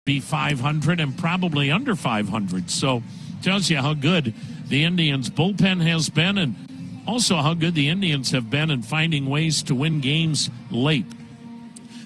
be 500 and probably under 500. So tells you how good the Indians bullpen has been, and also how good the Indians have been in finding ways to win games late.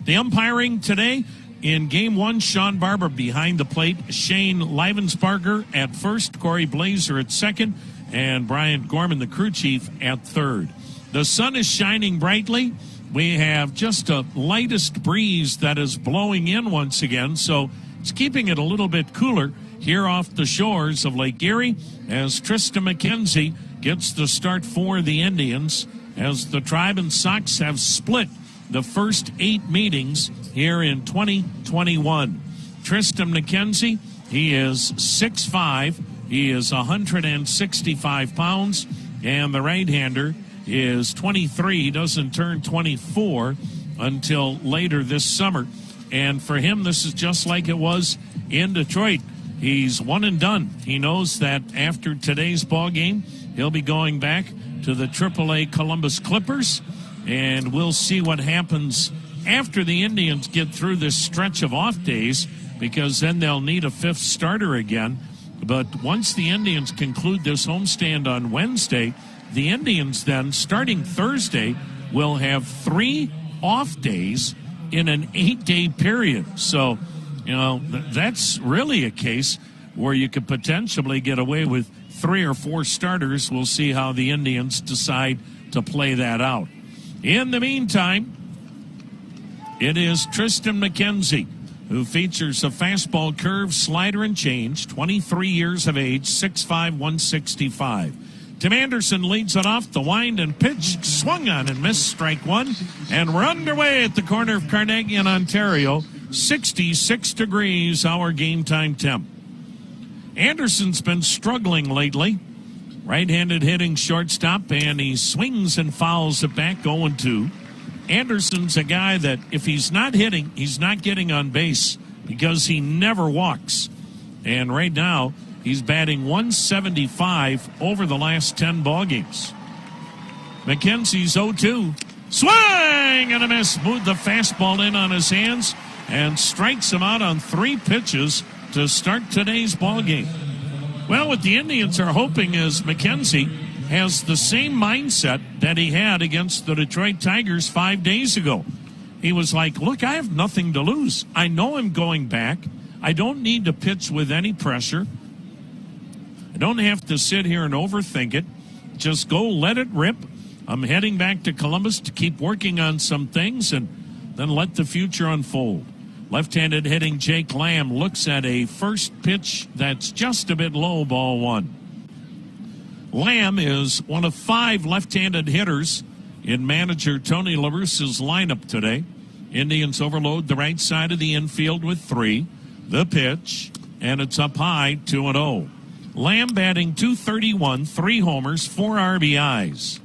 The umpiring today in Game 1, Sean Barber behind the plate, Shane Livensparger at first, Corey Blazer at second, and Brian Gorman, the crew chief, at third. The sun is shining brightly. We have just a lightest breeze that is blowing in once again, so it's keeping it a little bit cooler here off the shores of Lake Erie as Tristan McKenzie gets the start for the Indians as the Tribe and Sox have split the first 8 meetings here in 2021. Tristan McKenzie, he is 6'5", he is 165 pounds, and the right-hander is 23. He doesn't turn 24 until later this summer. And for him, this is just like it was in Detroit. He's one and done. He knows that after today's ball game, he'll be going back to the AAA Columbus Clippers, and we'll see what happens after the Indians get through this stretch of off days, because then they'll need a 5th starter again. But once the Indians conclude this homestand on Wednesday, the Indians then, starting Thursday, will have 3 off days in an 8-day period. So, you know, that's really a case where you could potentially get away with 3 or 4 starters. We'll see how the Indians decide to play that out. In the meantime, it is Tristan McKenzie, who features a fastball, curve, slider, and change, 23 years of age, 6'5", 165. Tim Anderson leads it off. The wind and pitch swung on and missed, strike one. And we're underway at the corner of Carnegie and Ontario. 66 degrees, our game time temp. Anderson's been struggling lately. Right-handed hitting shortstop, and he swings and fouls it back 0-2. Anderson's a guy that if he's not hitting, he's not getting on base because he never walks. And right now, he's batting 175 over the last 10 ball games. McKenzie's 0-2. Swing and a miss. Moved the fastball in on his hands and strikes him out on 3 pitches to start today's ball game. Well, what the Indians are hoping is McKenzie has the same mindset that he had against the Detroit Tigers 5 days ago. He was like, look, I have nothing to lose. I know I'm going back. I don't need to pitch with any pressure. I don't have to sit here and overthink it. Just go let it rip. I'm heading back to Columbus to keep working on some things and then let the future unfold. Left-handed hitting Jake Lamb looks at a first pitch that's just a bit low, ball 1. Lamb is one of 5 left-handed hitters in manager Tony La Russa's lineup today. Indians overload the right side of the infield with 3. The pitch, and it's up high, 2-0. Lamb batting .231, 3 homers, 4 RBIs.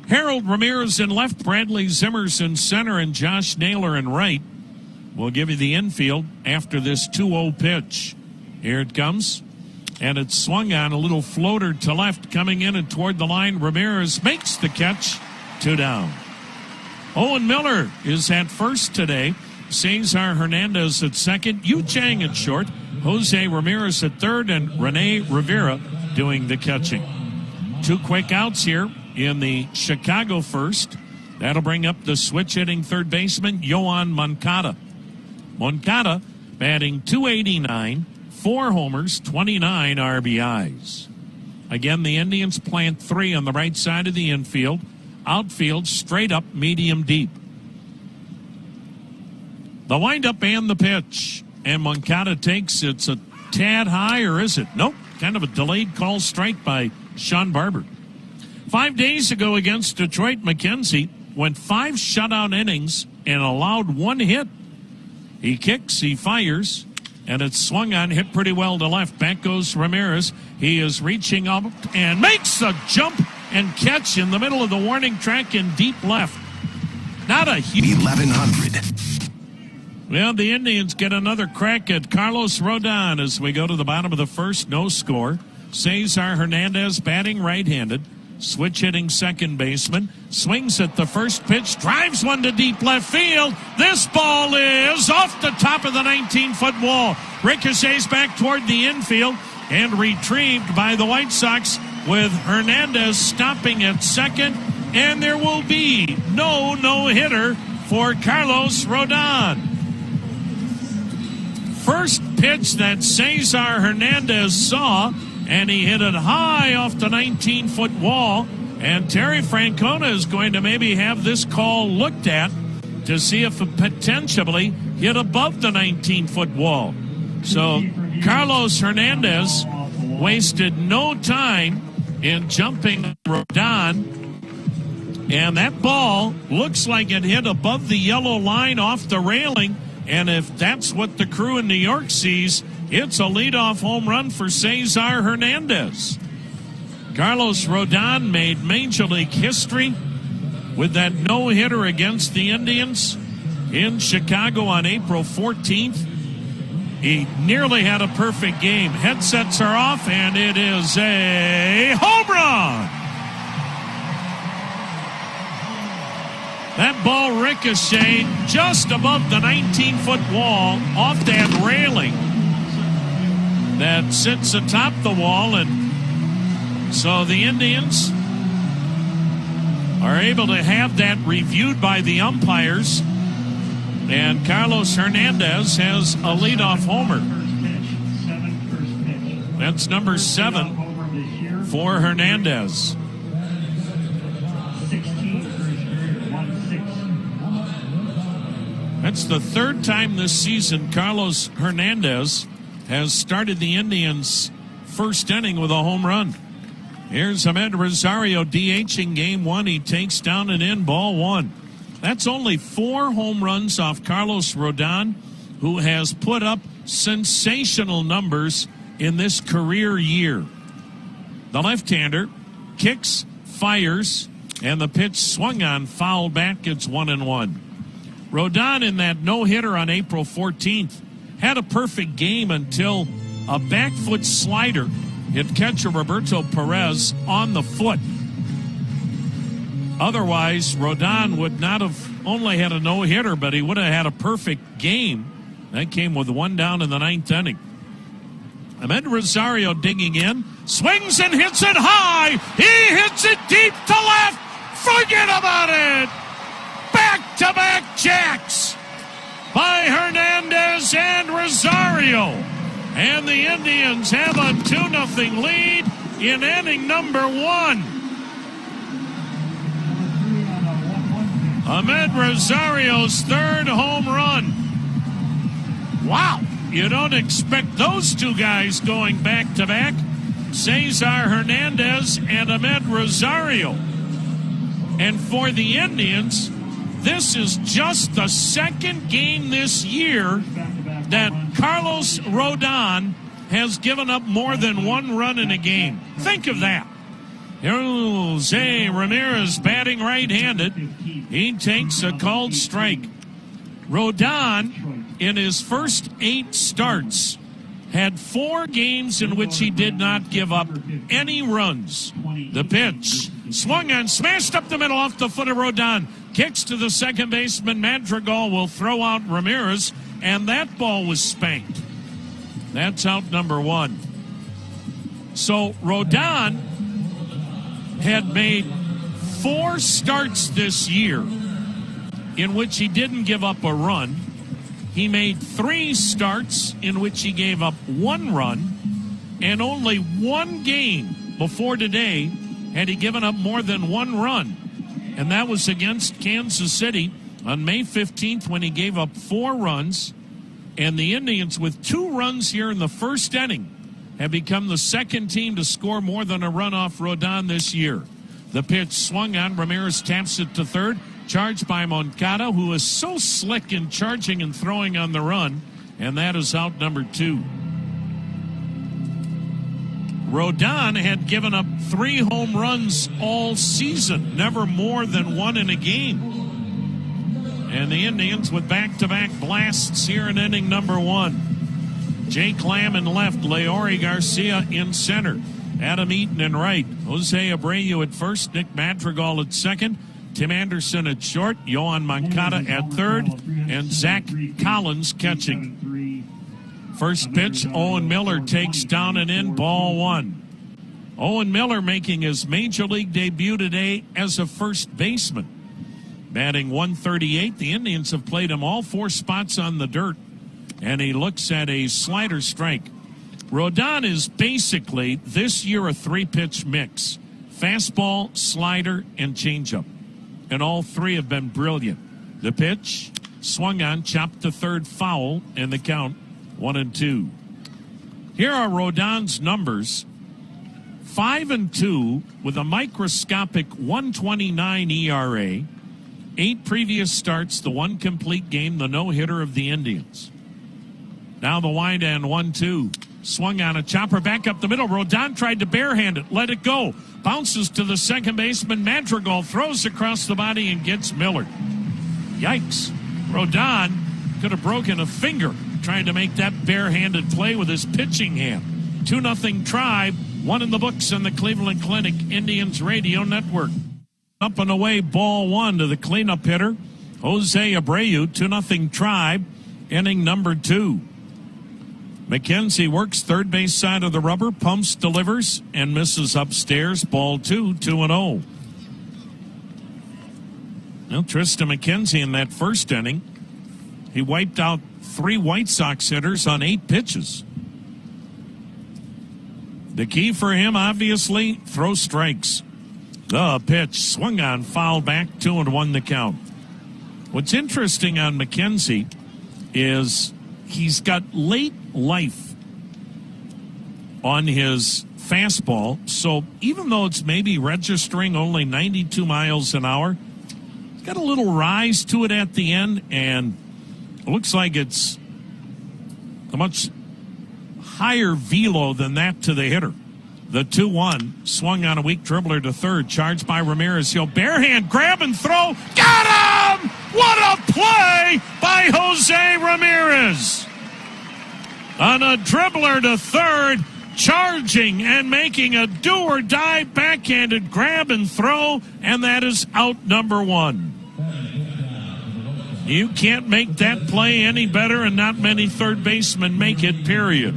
Harold Ramirez in left, Bradley Zimmers in center, and Josh Naylor in right. We'll give you the infield after this 2-0 pitch. Here it comes. And it's swung on, a little floater to left, coming in and toward the line. Ramirez makes the catch. 2 down. Owen Miller is at first today. Cesar Hernandez at second. Yu Chang at short. Jose Ramirez at third. And Rene Rivera doing the catching. 2 quick outs here in the Chicago first. That'll bring up the switch hitting third baseman, Yoan Moncada. Moncada batting .289. 4 homers, 29 RBIs. Again, the Indians plant 3 on the right side of the infield. Outfield straight up, medium deep. The windup and the pitch. And Moncada takes, it's a tad high, or is it? Nope, kind of a delayed call strike by Sean Barber. 5 days ago against Detroit, McKenzie went 5 shutout innings and allowed 1 hit. He kicks, he fires. And it's swung on, hit pretty well to left. Back goes Ramirez. He is reaching up and makes a jump and catch in the middle of the warning track in deep left. Not a huge... 1100. Well, the Indians get another crack at Carlos Rodon as we go to the bottom of the first. No score. Cesar Hernandez batting right-handed. switch hitting second baseman, swings at the first pitch, drives one to deep left field. This ball is off the top of the 19-foot wall. Ricochets back toward the infield and retrieved by the White Sox with Hernandez stopping at second. And there will be no-hitter for Carlos Rodon. First pitch that Cesar Hernandez saw, and he hit it high off the 19-foot wall. And Terry Francona is going to maybe have this call looked at to see if it potentially hit above the 19-foot wall. So Carlos Hernandez wasted no time in jumping Rodon. And that ball looks like it hit above the yellow line off the railing. And if that's what the crew in New York sees, it's a leadoff home run for Cesar Hernandez. Carlos Rodon made Major League history with that no-hitter against the Indians in Chicago on April 14th. He nearly had a perfect game. Headsets are off, and it is a home run. That ball ricocheted just above the 19-foot wall off that railing that sits atop the wall. And so the Indians are able to have that reviewed by the umpires. And Carlos Hernandez has a leadoff homer. That's number 7 for Hernandez. That's the third time this season Carlos Hernandez has started the Indians' first inning with a home run. Here's Ahmed Rosario DHing game 1. He takes down and in, ball 1. That's only 4 home runs off Carlos Rodon, who has put up sensational numbers in this career year. The left-hander kicks, fires, and the pitch swung on, fouled back. It's 1-1. Rodon in that no-hitter on April 14th had a perfect game until a back foot slider hit catcher Roberto Perez on the foot. Otherwise, Rodon would not have only had a no-hitter, but he would have had a perfect game. That came with 1 down in the 9th inning. Ahmed Rosario digging in, swings and hits it high. He hits it deep to left. Forget about it. Back-to-back jacks by Hernandez and Rosario. And the Indians have a 2-0 lead in inning number 1. Ahmed Rosario's 3rd home run. Wow, you don't expect those two guys going back-to-back. Cesar Hernandez and Ahmed Rosario. And for the Indians, this is just the second game this year that Carlos Rodon has given up more than 1 run in a game. Think of that. Jose Ramirez batting right-handed. He takes a called strike. Rodon, in his first 8 starts, had 4 games in which he did not give up any runs. The pitch swung on, smashed up the middle off the foot of Rodon. Kicks to the second baseman. Madrigal will throw out Ramirez, and that ball was spanked. That's out number 1. So Rodon had made 4 starts this year in which he didn't give up a run. He made 3 starts in which he gave up 1 run, and only 1 game before today had he given up more than 1 run. And that was against Kansas City on May 15th when he gave up 4 runs. And the Indians, with 2 runs here in the first inning, have become the second team to score more than a run off Rodon this year. The pitch swung on. Ramirez taps it to third. Charged by Moncada, who is so slick in charging and throwing on the run. And that is out number 2. Rodon had given up 3 home runs all season, never more than 1 in a game. And the Indians with back-to-back blasts here in inning number 1. Jake Lamb in left, Leori Garcia in center. Adam Eaton in right. Jose Abreu at first. Nick Madrigal at second. Tim Anderson at short. Yohan Moncada at third. And Zach Collins catching. First pitch, Owen Miller takes down and in, ball one. Owen Miller making his major league debut today as a first baseman. Batting 138. The Indians have played him all four spots on the dirt. And he looks at a slider strike. Rodon is basically this year a three-pitch mix. Fastball, slider, and changeup. And all three have been brilliant. The pitch, swung on, chopped to third, foul, and the count 1-2. Here are Rodon's numbers. 5-2 with a microscopic 1.29 ERA. 8 previous starts, the one complete game, the no-hitter of the Indians. Now the wind and 1-2. Swung on a chopper back up the middle. Rodon tried to barehand it, let it go. Bounces to the second baseman. Madrigal throws across the body and gets Miller. Yikes. Rodon could have broken a finger trying to make that barehanded play with his pitching hand. 2-0 Tribe, one in the books on the Cleveland Clinic Indians Radio Network. Up and away, ball one to the cleanup hitter, Jose Abreu. 2-0 Tribe, inning number 2. McKenzie works third base side of the rubber, pumps, delivers, and misses upstairs. Ball 2, 2-0. Well, Tristan McKenzie in that first inning, he wiped out 3 White Sox hitters on 8 pitches. The key for him, obviously, throw strikes. The pitch swung on, foul back, 2-1 the count. What's interesting on McKenzie is he's got late life on his fastball, so even though it's maybe registering only 92 miles an hour, it's got a little rise to it at the end, and it looks like it's a much higher velo than that to the hitter. The 2-1 swung on a weak dribbler to third, charged by Ramirez. He'll barehand, grab and throw. Got him! What a play by Jose Ramirez! On a dribbler to third, charging and making a do-or-die backhanded grab and throw, and that is out number 1. You can't make that play any better, and not many third basemen make it, period.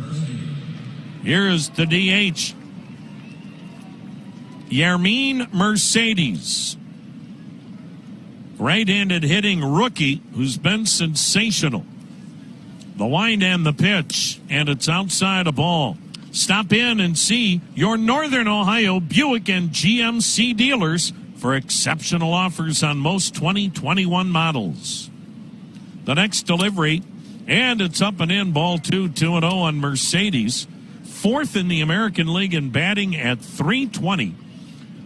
Here is the DH. Yermin Mercedes, right-handed hitting rookie who's been sensational. The wind and the pitch, and it's outside a ball. Stop in and see your Northern Ohio Buick and GMC dealers for exceptional offers on most 2021 models. The next delivery, and it's up and in, ball 2, 2-0 on Mercedes. 4th in the American League in batting at .320.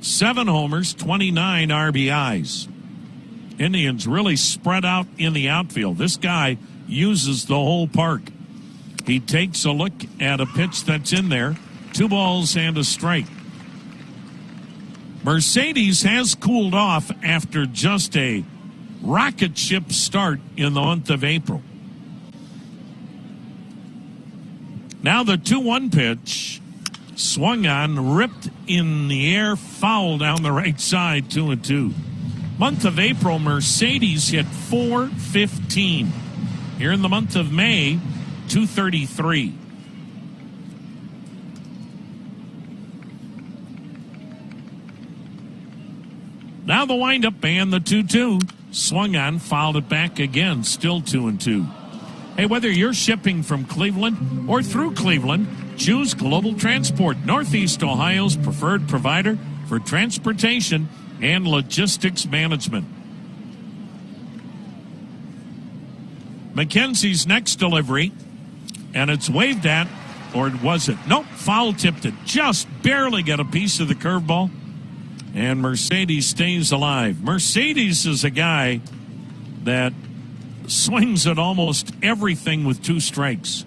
7 homers, 29 RBIs. Indians really spread out in the outfield. This guy uses the whole park. He takes a look at a pitch that's in there. 2 balls and a strike. Mercedes has cooled off after just a rocket ship start in the month of April. Now the 2-1 pitch, swung on, ripped in the air, foul down the right side, 2-2. Month of April, Mercedes hit .415. Here in the month of May, .233. Now the windup and the 2-2. Swung on, fouled it back again, still 2-2. Hey, whether you're shipping from Cleveland or through Cleveland, choose Global Transport, Northeast Ohio's preferred provider for transportation and logistics management. McKenzie's next delivery, and it's waved at, or was it? Nope, foul tipped it. Just barely got a piece of the curveball, and Mercedes stays alive. Mercedes is a guy that swings at almost everything with 2 strikes.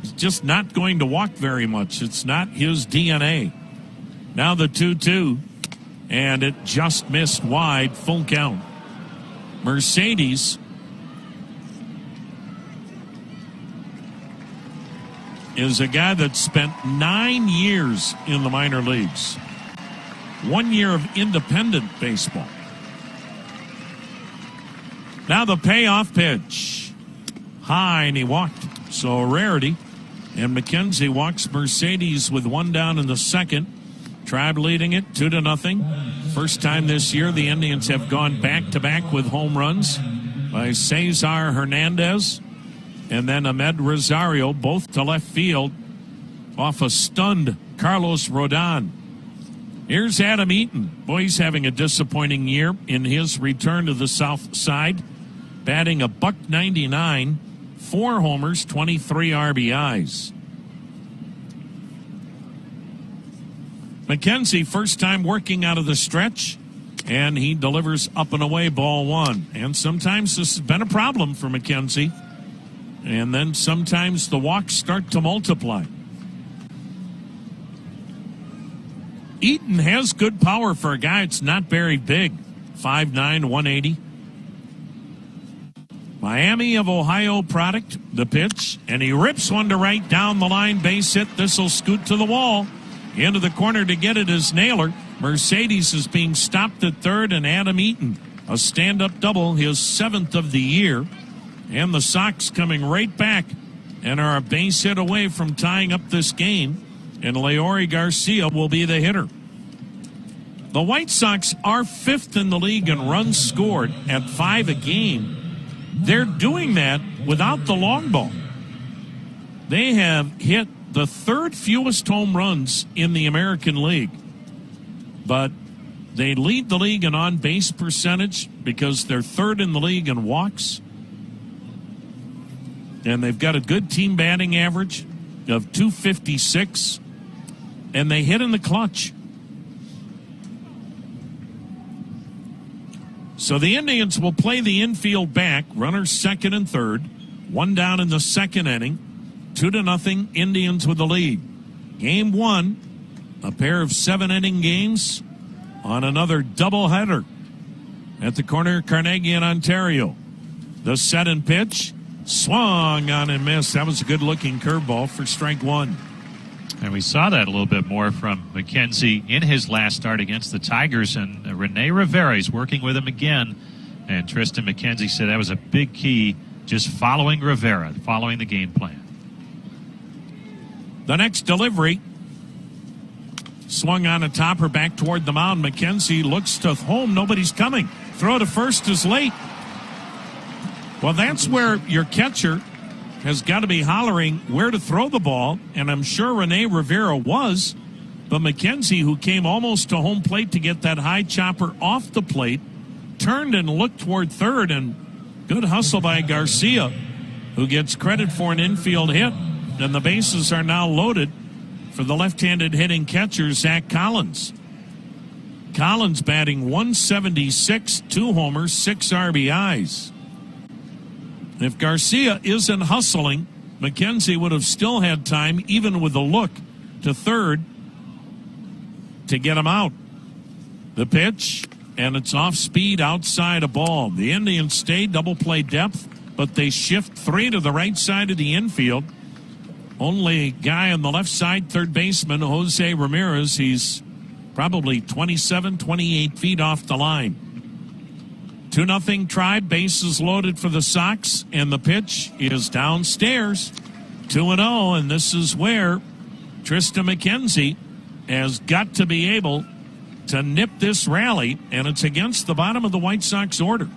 He's just not going to walk very much. It's not his DNA. Now the 2-2, and it just missed wide, full count. Mercedes is a guy that spent 9 years in the minor leagues. 1 year of independent baseball. Now the payoff pitch. High, and he walked. So a rarity. And McKenzie walks Mercedes with one down in the second. Tribe leading it 2-0. First time this year the Indians have gone back-to-back with home runs by Cesar Hernandez and then Ahmed Rosario, both to left field off a stunned Carlos Rodon. Here's Adam Eaton. Boy, he's having a disappointing year in his return to the south side. Batting a .199, 4 homers, 23 RBIs. McKenzie, first time working out of the stretch, and he delivers up and away, ball 1. And sometimes this has been a problem for McKenzie. And then sometimes the walks start to multiply. Eaton has good power for a guy that's not very big. 5'9", 180. Miami of Ohio product, the pitch. And he rips one to right down the line, base hit. This will scoot to the wall. Into the corner to get it is Naylor. Mercedes is being stopped at third, and Adam Eaton, a stand-up double, his 7th of the year. And the Sox coming right back and are a base hit away from tying up this game. And Leury Garcia will be the hitter. The White Sox are 5th in the league in runs scored at 5 a game. They're doing that without the long ball. They have hit the 3rd fewest home runs in the American League. But they lead the league in on-base percentage because they're 3rd in the league in walks. And they've got a good team batting average of .256. And they hit in the clutch. So the Indians will play the infield back, runners second and third. One down in the second inning. 2-0 Indians with the lead. Game 1, a pair of 7-inning games on another doubleheader at the corner of Carnegie in Ontario. The set and pitch, swung on and missed. That was a good-looking curveball for strike 1. And we saw that a little bit more from McKenzie in his last start against the Tigers. And Rene Rivera is working with him again. And Tristan McKenzie said that was a big key, just following Rivera, following the game plan. The next delivery, swung on a topper back toward the mound. McKenzie looks to home. Nobody's coming. Throw to first is late. Well, that's where your catcher has got to be hollering where to throw the ball, and I'm sure Rene Rivera was. But McKenzie, who came almost to home plate to get that high chopper off the plate, turned and looked toward third, and good hustle by Garcia, who gets credit for an infield hit. And the bases are now loaded for the left-handed hitting catcher, Zach Collins. Collins batting .176, 2 homers, 6 RBIs. If Garcia isn't hustling, McKenzie would have still had time, even with a look to third, to get him out. The pitch, and it's off speed outside a ball. The Indians stay double play depth, but they shift 3 to the right side of the infield. Only guy on the left side, third baseman, Jose Ramirez. He's probably 27, 28 feet off the line. 2-0 Tribe, bases loaded for the Sox, and the pitch is downstairs. 2-0, and this is where Tristan McKenzie has got to be able to nip this rally, and it's against the bottom of the White Sox order.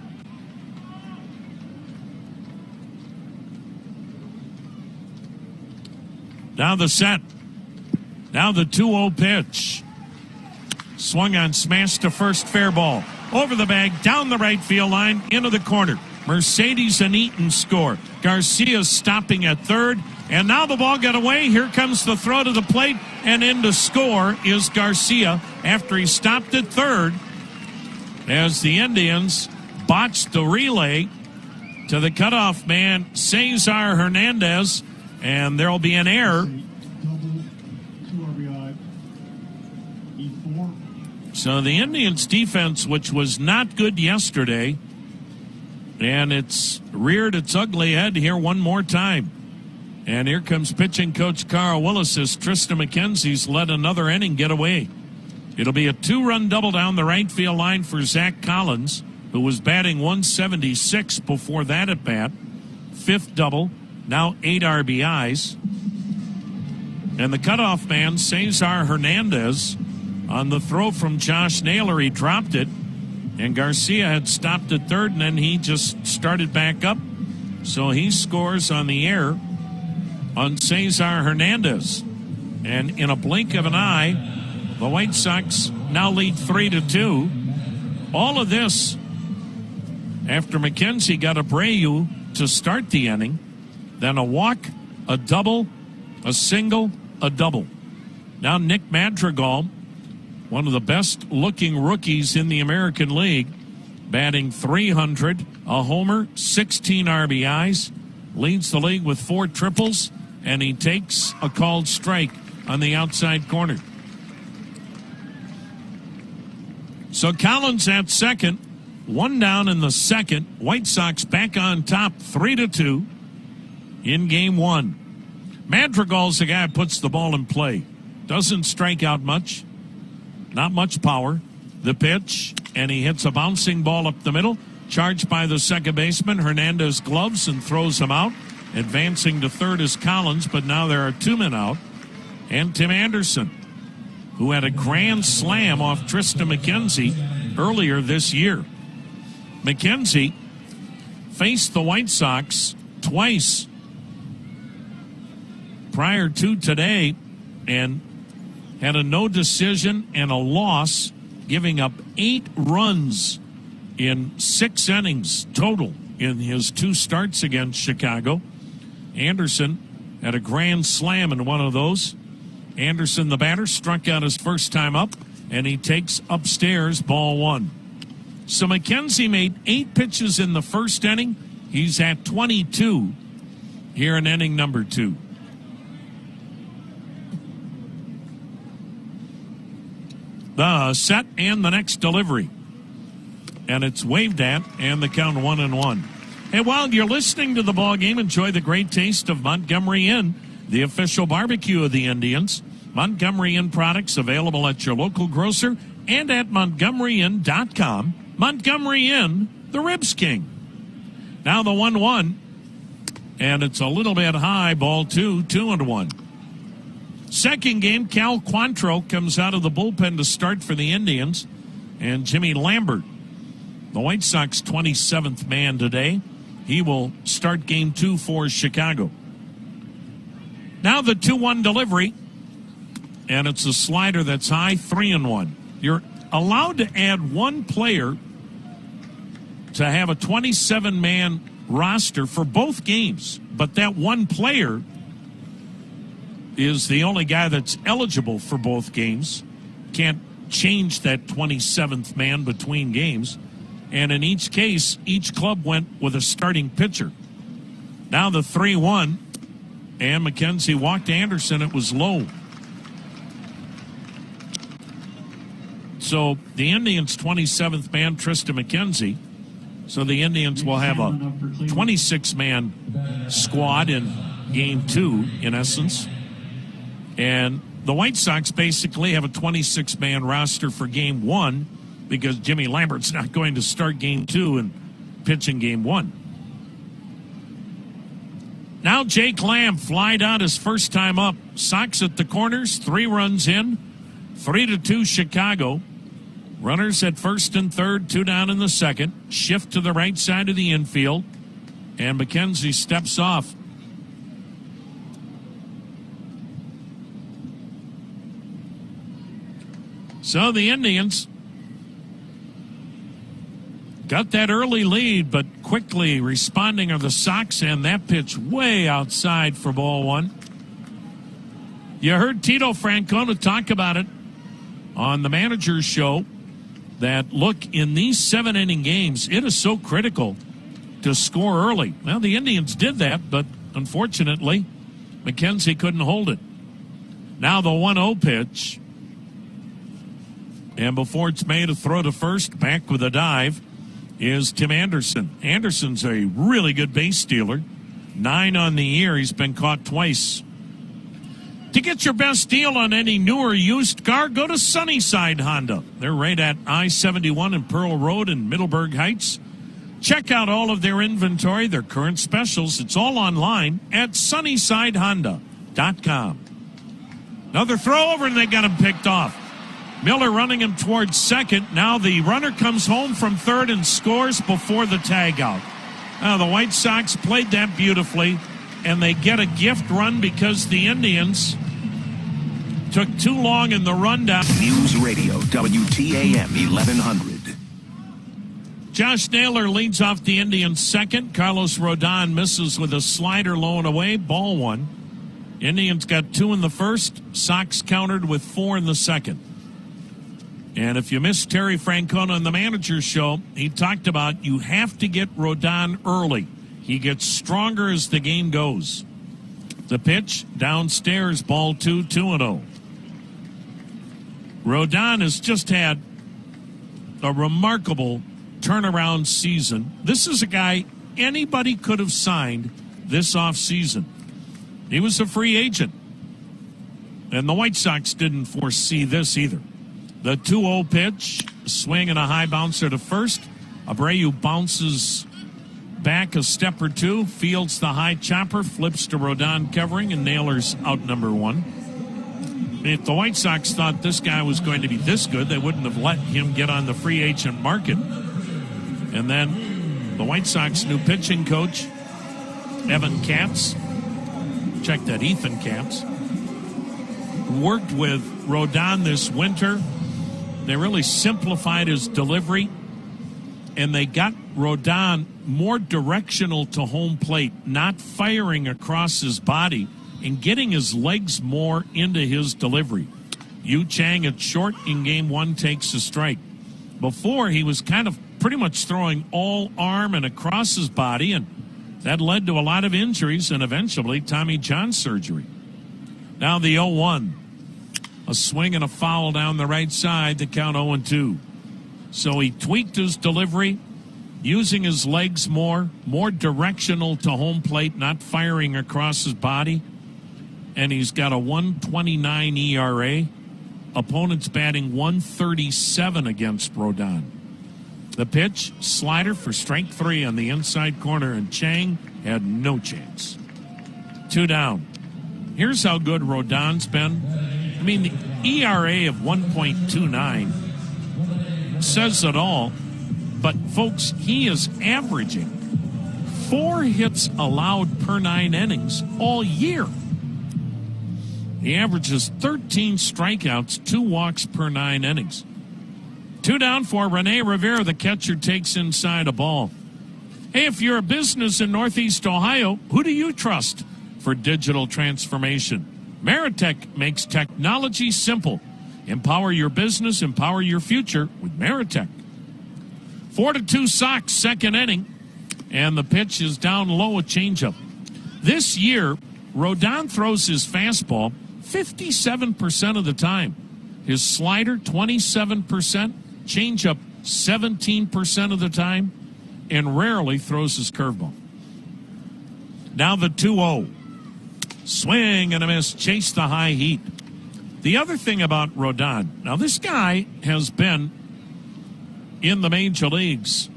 Now the set. Now the 2-0 pitch. Swung on, smashed to first, fair ball. Over the bag, down the right field line, into the corner. Mercedes and Eaton score. Garcia stopping at third. And now the ball got away. Here comes the throw to the plate. And in to score is Garcia after he stopped at third. As the Indians botched the relay to the cutoff man, Cesar Hernandez. And there will be an error. So the Indians' defense, which was not good yesterday, and it's reared its ugly head here one more time. And here comes pitching coach Carl Willis as Tristan McKenzie's let another inning get away. It'll be a 2-run double down the right field line for Zach Collins, who was batting 176 before that at bat. 5th double, now 8 RBIs. And the cutoff man, Cesar Hernandez, on the throw from Josh Naylor, he dropped it. And Garcia had stopped at third, and then he just started back up. So he scores on the air on Cesar Hernandez. And in a blink of an eye, the White Sox now lead 3-2. All of this after McKenzie got Abreu to start the inning, then a walk, a double, a single, a double. Now Nick Madrigal, one of the best looking rookies in the American League, batting .300, a homer, 16 RBIs, leads the league with 4 triples, and he takes a called strike on the outside corner. So Collins at second, 1 down in the second. White Sox back on top, 3-2 in game 1. Madrigal's the guy who puts the ball in play. Doesn't strike out much, not much power. The pitch, and he hits a bouncing ball up the middle, charged by the second baseman. Hernandez gloves and throws him out. Advancing to third is Collins, but now there are 2 men out. And Tim Anderson, who had a grand slam off Tristan McKenzie earlier this year. McKenzie faced the White Sox twice prior to today and had a no decision and a loss, giving up 8 runs in 6 innings total in his 2 starts against Chicago. Anderson had a grand slam in one of those. Anderson, the batter, struck out his first time up, and he takes upstairs, ball 1. So McKenzie made 8 pitches in the first inning. He's at 22 here in inning number 2. The set and the next delivery. And it's waved at, and the count 1-1. And while you're listening to the ball game, enjoy the great taste of Montgomery Inn, the official barbecue of the Indians. Montgomery Inn products available at your local grocer and at MontgomeryInn.com. Montgomery Inn, the Ribs King. Now the 1-1, and it's a little bit high, ball 2, 2-1. Second game, Cal Quantrill comes out of the bullpen to start for the Indians, and Jimmy Lambert, the White Sox 27th man today. He will start game 2 for Chicago. Now the 2-1 delivery, and it's a slider that's high, 3-1. You're allowed to add 1 player to have a 27-man roster for both games, but that 1 player is the only guy that's eligible for both games. Can't change that 27th man between games. And in each case, each club went with a starting pitcher. Now the 3-1, and McKenzie walked Anderson. It was low. So the Indians' 27th man, Tristan McKenzie. So the Indians will have a 26-man squad in game 2, in essence. And the White Sox basically have a 26-man roster for game 1 because Jimmy Lambert's not going to start game 2 and pitch in game 1. Now Jake Lamb flied out his first time up. Sox at the corners, 3 runs in, 3-2 Chicago. Runners at first and third, 2 down in the second. Shift to the right side of the infield, and McKenzie steps off. So the Indians got that early lead, but quickly responding are the Sox, and that pitch way outside for ball 1. You heard Tito Francona talk about it on the manager's show, that, look, in these 7-inning games, it is so critical to score early. Well, the Indians did that, but unfortunately, McKenzie couldn't hold it. Now the 1-0 pitch. And before it's made a throw to first, back with a dive is Tim Anderson. Anderson's a really good base stealer. 9 on the year. He's been caught twice. To get your best deal on any new or used car, go to Sunnyside Honda. They're right at I-71 and Pearl Road in Middleburg Heights. Check out all of their inventory, their current specials. It's all online at sunnysidehonda.com. Another throw over, and they got him picked off. Miller running him towards second. Now the runner comes home from third and scores before the tag out. Now the White Sox played that beautifully, and they get a gift run because the Indians took too long in the rundown. News Radio, WTAM 1100. Josh Naylor leads off the Indians second. Carlos Rodon misses with a slider low and away. Ball one. Indians got 2 in the first. Sox countered with 4 in the second. And if you missed Terry Francona on the manager's show, he talked about you have to get Rodon early. He gets stronger as the game goes. The pitch downstairs, ball 2, 2-0. Rodon has just had a remarkable turnaround season. This is a guy anybody could have signed this offseason. He was a free agent. And the White Sox didn't foresee this either. The 2-0 pitch, swing and a high bouncer to first. Abreu bounces back a step or two, fields the high chopper, flips to Rodon covering, and Naylor's out number 1. If the White Sox thought this guy was going to be this good, they wouldn't have let him get on the free agent market. And then the White Sox new pitching coach, Evan Katz, check that, Ethan Katz, worked with Rodon this winter. They really simplified his delivery, and they got Rodon more directional to home plate, not firing across his body, and getting his legs more into his delivery. Yu Chang at short in game 1 takes a strike. Before, he was kind of pretty much throwing all arm and across his body, and that led to a lot of injuries and eventually Tommy John surgery. Now the 0-1. A swing and a foul down the right side, the count 0-2. So he tweaked his delivery, using his legs more directional to home plate, not firing across his body. And he's got a 1.29 ERA. Opponents batting 137 against Rodon. The pitch, slider for strike 3 on the inside corner, and Chang had no chance. 2 down. Here's how good Rodon's been. I mean, the ERA of 1.29 says it all. But, folks, he is averaging 4 hits allowed per 9 innings all year. He averages 13 strikeouts, 2 walks per 9 innings. 2 down for Rene Rivera. The catcher takes inside a ball. Hey, if you're a business in Northeast Ohio, who do you trust for digital transformation? Meritech makes technology simple. Empower your business, empower your future with Meritech. 4-2 Sox, second inning, and the pitch is down low, a changeup. This year, Rodon throws his fastball 57% of the time. His slider, 27%, changeup 17% of the time, and rarely throws his curveball. Now the 2-0. Swing and a miss, chase the high heat. The other thing about Rodon, now this guy has been in the major leagues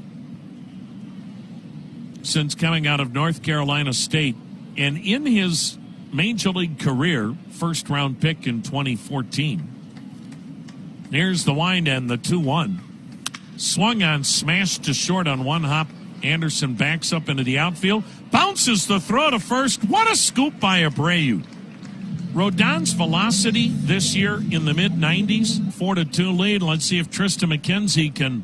since coming out of North Carolina State, and in his major league career, first round pick in 2014. Here's the wind and the 2-1. Swung on, smashed to short on one hop. Anderson backs up into the outfield, bounces the throw to first. What a scoop by Abreu. Rodon's velocity this year in the mid-90s, 4-2 lead. Let's see if Tristan McKenzie can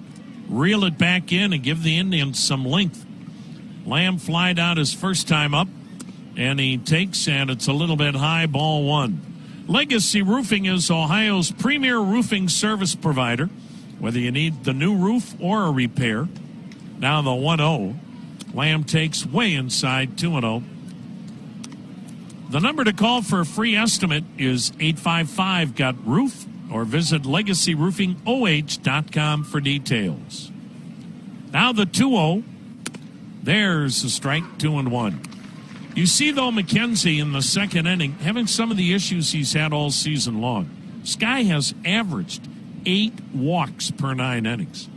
reel it back in and give the Indians some length. Lamb flied out his first time up, and he takes, and it's a little bit high, ball 1. Legacy Roofing is Ohio's premier roofing service provider, whether you need the new roof or a repair. Now the 1-0. Lamb takes way inside, 2-0. The number to call for a free estimate is 855-GOT-ROOF or visit LegacyRoofingOH.com for details. Now the 2-0. There's a strike, 2-1. You see, though, McKenzie in the second inning having some of the issues he's had all season long. This guy has averaged 8 walks per 9 innings,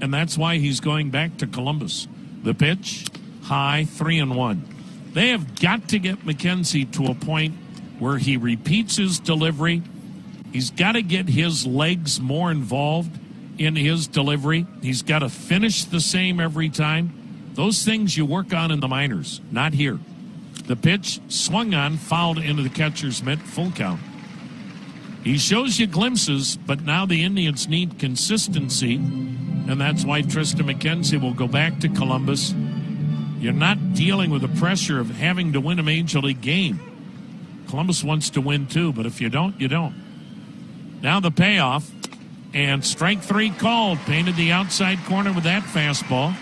and that's why he's going back to Columbus. The pitch, high, 3-1. They have got to get McKenzie to a point where he repeats his delivery. He's got to get his legs more involved in his delivery. He's got to finish the same every time. Those things you work on in the minors, not here. The pitch swung on, fouled into the catcher's mitt, full count. He shows you glimpses, but now the Indians need consistency, and that's why Tristan McKenzie will go back to Columbus. You're not dealing with the pressure of having to win a major league game. Columbus wants to win too, but if you don't, you don't. Now the payoff, and strike 3 called. Painted the outside corner with that fastball.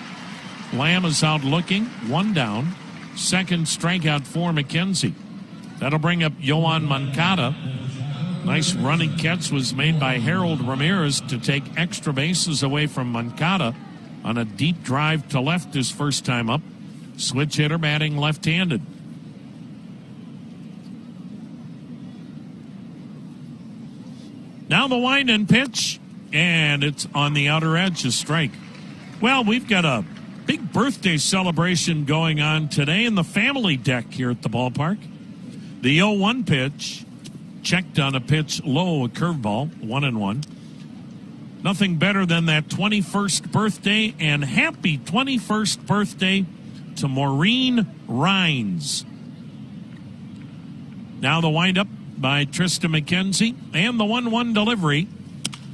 Lamb is out looking, 1 down. Second strikeout for McKenzie. That'll bring up Yoan Moncada. Nice running catch was made by Harold Ramirez to take extra bases away from Moncada on a deep drive to left his first time up. Switch hitter batting left-handed. Now the wind and pitch, and it's on the outer edge, a strike. Well, we've got a big birthday celebration going on today in the family deck here at the ballpark. The 0-1 pitch, checked on a pitch low, a curveball, 1-1. Nothing better than that 21st birthday, and happy 21st birthday to Maureen Rhines. Now the windup by Tristan McKenzie, and the 1-1 delivery.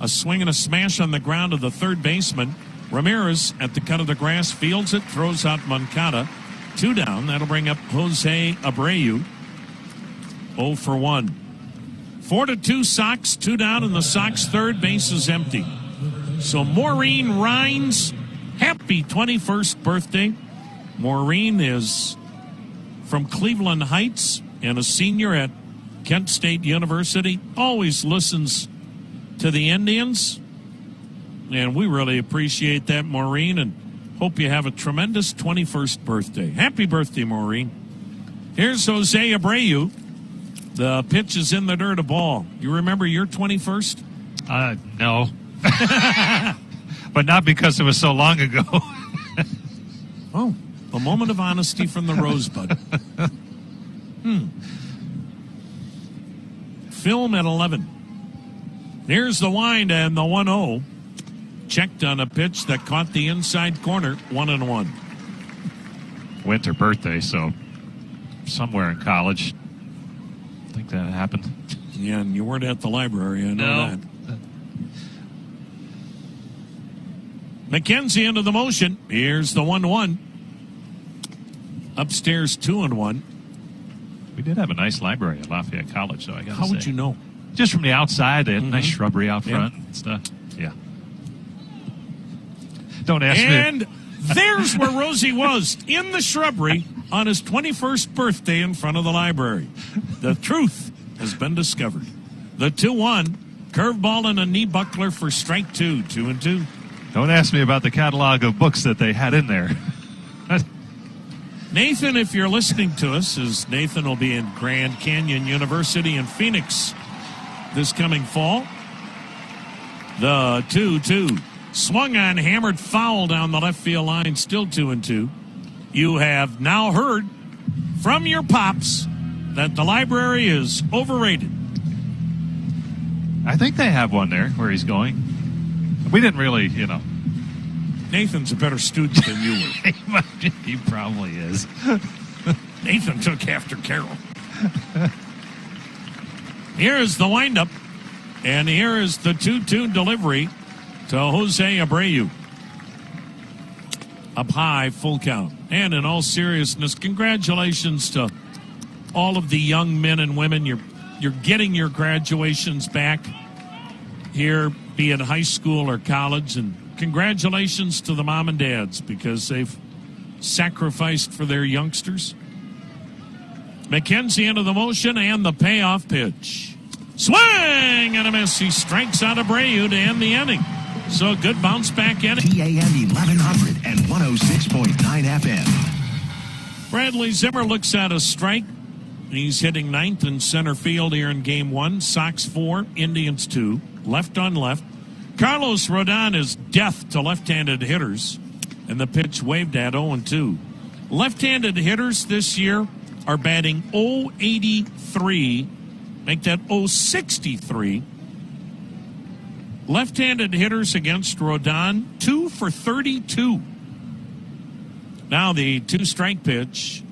A swing and a smash on the ground of the third baseman. Ramirez at the cut of the grass fields it, throws out Moncada. 2 down. That'll bring up Jose Abreu. 0 for 1. 4-2 Sox. 2 down in the Sox third. Base is empty. So Maureen Rhines, happy 21st birthday. Maureen is from Cleveland Heights and a senior at Kent State University. Always listens to the Indians. And we really appreciate that, Maureen, and hope you have a tremendous 21st birthday. Happy birthday, Maureen. Here's Jose Abreu. The pitch is in the dirt, a ball. You remember your 21st? No. But not because it was so long ago. Oh, a moment of honesty from the Rosebud. Film at 11. Here's the wind and the 1-0. Checked on a pitch that caught the inside corner, 1-1. Winter birthday, so somewhere in college. I think that happened. Yeah, and you weren't at the library, I know that. McKenzie into the motion. Here's the 1-1. Upstairs, 2-1. We did have a nice library at Lafayette College, though, I got to say. How would you know? Just from the outside, they had nice shrubbery out front and stuff. Yeah. Don't ask me. And there's where Rosie was, in the shrubbery on his 21st birthday in front of the library. The truth has been discovered. The 2-1, curveball and a knee buckler for strike 2, 2-2. Don't ask me about the catalog of books that they had in there. Nathan, if you're listening to us, as Nathan will be in Grand Canyon University in Phoenix this coming fall. The 2-2. Swung on, hammered foul down the left field line, still 2-2. You have now heard from your pops that the library is overrated. I think they have one there where he's going. We didn't really, Nathan's a better student than you were. He probably is. Nathan took after Carroll. Here is the windup, and here is the 2-2 delivery to Jose Abreu. Up high, full count. And in all seriousness, congratulations to all of the young men and women. You're getting your graduations back here, be it high school or college, and congratulations to the mom and dads because they've sacrificed for their youngsters. McKenzie into the motion and the payoff pitch. Swing and a miss. He strikes out Abreu to end the inning. So a good bounce back inning. TAM 1100 and 106.9 FM. Bradley Zimmer looks at a strike. He's hitting ninth in center field here in game one. Sox 4, Indians 2. Left on left. Carlos Rodon is death to left-handed hitters. And the pitch waved at 0-2. Left-handed hitters this year are batting .083. Make that .063. Left-handed hitters against Rodon, 2 for 32. Now the 2-strike pitch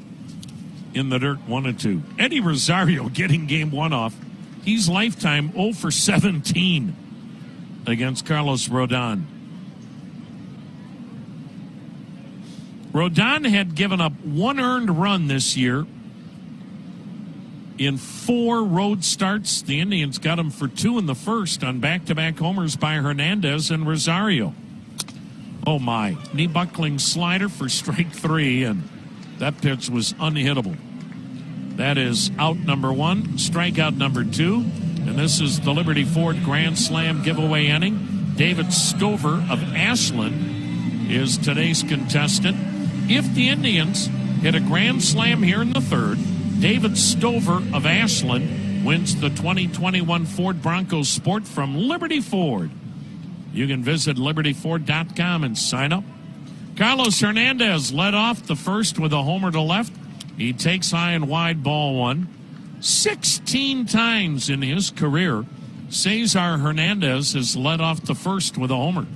in the dirt, 1-2. Eddie Rosario getting game one off. He's lifetime 0 for 17 against Carlos Rodon. Rodon had given up 1 earned run this year in 4 road starts. The Indians got him for 2 in the first on back-to-back homers by Hernandez and Rosario. Oh, my. Knee-buckling slider for strike 3, and that pitch was unhittable. That is out number 1, strikeout number 2, and this is the Liberty Ford Grand Slam giveaway inning. David Stover of Ashland is today's contestant. If the Indians hit a grand slam here in the third, David Stover of Ashland wins the 2021 Ford Bronco Sport from Liberty Ford. You can visit libertyford.com and sign up. Carlos Hernandez led off the first with a homer to left. He takes high and wide, ball 1. 16 times in his career, Cesar Hernandez has led off the first with a homer.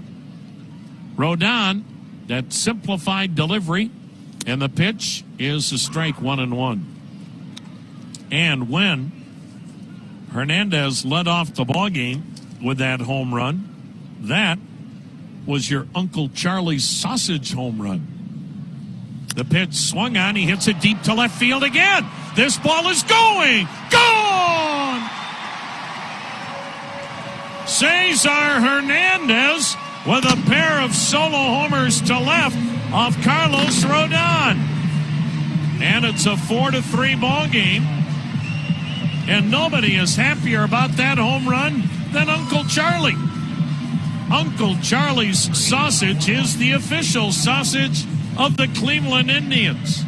Rodon, that simplified delivery, and the pitch is a strike, 1-1. And when Hernandez led off the ballgame with that home run, that was your Uncle Charlie's sausage home run. The pitch swung on. He hits it deep to left field again. This ball is going. Gone! Cesar Hernandez with a pair of solo homers to left off Carlos Rodon. And it's a 4-3 ball game. And nobody is happier about that home run than Uncle Charlie. Uncle Charlie's sausage is the official sausage of the Cleveland Indians.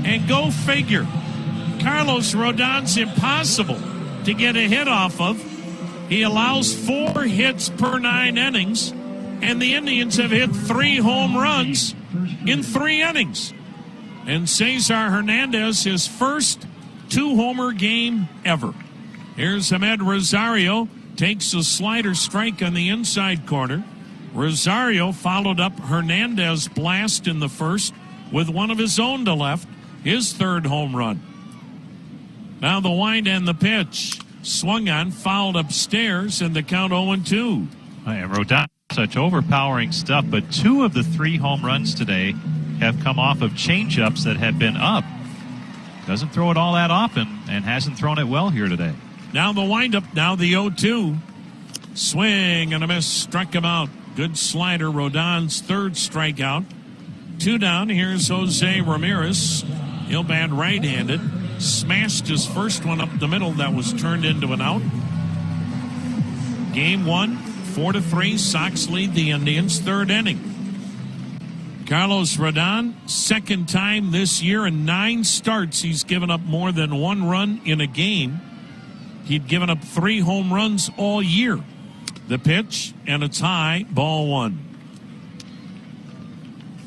And go figure, Carlos Rodon's impossible to get a hit off of. He allows 4 hits per 9 innings, and the Indians have hit 3 home runs in 3 innings. And Cesar Hernandez, his first 2-homer game ever. Here's Ahmed Rosario, takes a slider strike on the inside corner. Rosario followed up Hernandez blast in the first with one of his own to left, his 3rd home run. Now the wind and the pitch. Swung on, fouled upstairs, and the count 0-2. And Rodon, such overpowering stuff, but 2 of the 3 home runs today have come off of changeups that have been up. Doesn't throw it all that often and hasn't thrown it well here today. Now the windup, now the 0-2. Swing and a miss, struck him out. Good slider, Rodon's 3rd strikeout. 2 down, here's Jose Ramirez. He'll bat right-handed. Smashed his first one up the middle. That was turned into an out. Game 1, 4-3. Sox lead the Indians, 3rd inning. Carlos Rodon, 2nd time this year in 9 starts. He's given up more than 1 run in a game. He'd given up 3 home runs all year. The pitch, and it's high, ball 1.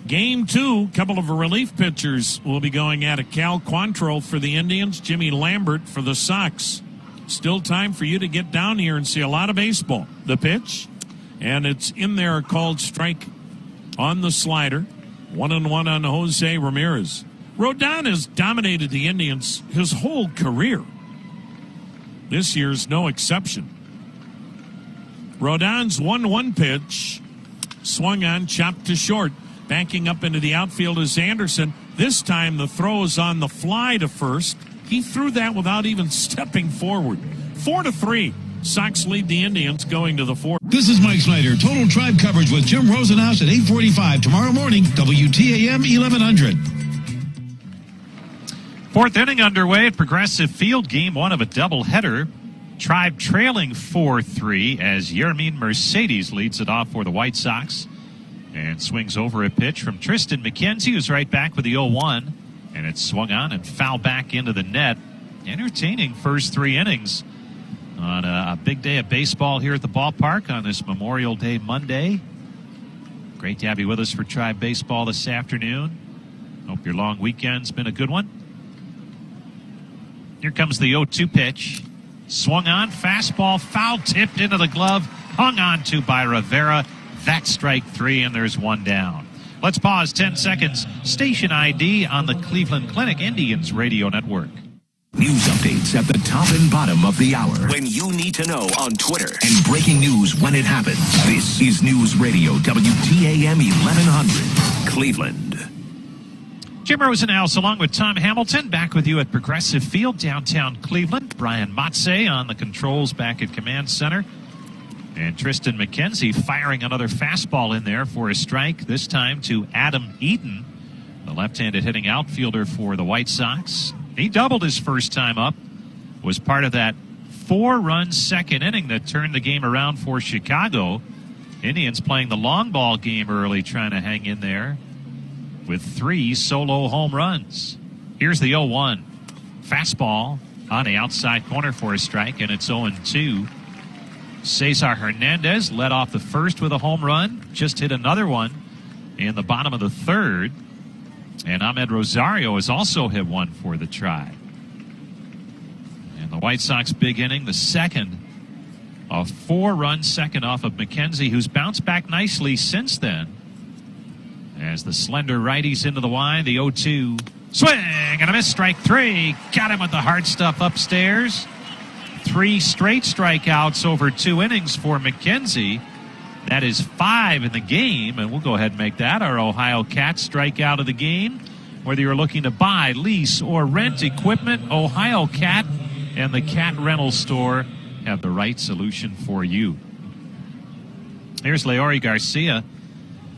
Game 2, a couple of relief pitchers will be going at it. Cal Quantrill for the Indians, Jimmy Lambert for the Sox. Still time for you to get down here and see a lot of baseball. The pitch, and it's in there, called strike on the slider. 1-1 on Jose Ramirez. Rodon has dominated the Indians his whole career. This year's no exception. Rodon's 1-1 pitch, swung on, chopped to short. Backing up into the outfield is Anderson. This time the throw is on the fly to first. He threw that without even stepping forward. 4-3. Sox lead the Indians going to the 4th. This is Mike Snyder. Total Tribe coverage with Jim Rosenhaus at 8:45 tomorrow morning, WTAM 1100. 4th inning underway at Progressive Field, game 1 of a doubleheader. Tribe trailing 4-3 as Yermin Mercedes leads it off for the White Sox. And swings over a pitch from Tristan McKenzie, who's right back with the 0-1. And it swung on and fouled back into the net. Entertaining first 3 innings on a big day of baseball here at the ballpark on this Memorial Day Monday. Great to have you with us for Tribe Baseball this afternoon. Hope your long weekend's been a good one. Here comes the 0-2 pitch. Swung on, fastball, foul tipped into the glove, hung on to by Rivera. That's strike 3, and there's 1 down. Let's pause 10 seconds. Station ID on the Cleveland Clinic Indians Radio Network. News updates at the top and bottom of the hour. When you need to know on Twitter. And breaking news when it happens. This is News Radio WTAM 1100, Cleveland. Jim Rosenhaus along with Tom Hamilton back with you at Progressive Field, downtown Cleveland. Brian Motze on the controls back at Command Center. And Tristan McKenzie firing another fastball in there for a strike, this time to Adam Eaton, the left-handed hitting outfielder for the White Sox. He doubled his first time up, was part of that 4-run second inning that turned the game around for Chicago. Indians playing the long ball game early, trying to hang in there with 3 solo home runs. Here's the 0-1. Fastball on the outside corner for a strike, and it's 0-2. Cesar Hernandez led off the first with a home run, just hit another one in the bottom of the third. And Ahmed Rosario has also hit one for the Tribe. And the White Sox big inning, the second, a 4-run second off of McKenzie, who's bounced back nicely since then. As the slender righties into the wide, the 0-2. Swing and a miss, strike 3. Got him with the hard stuff upstairs. 3 straight strikeouts over 2 innings for McKenzie. That is 5 in the game, and we'll go ahead and make that our Ohio Cat strikeout of the game. Whether you're looking to buy, lease, or rent equipment, Ohio Cat and the Cat Rental Store have the right solution for you. Here's Leori Garcia.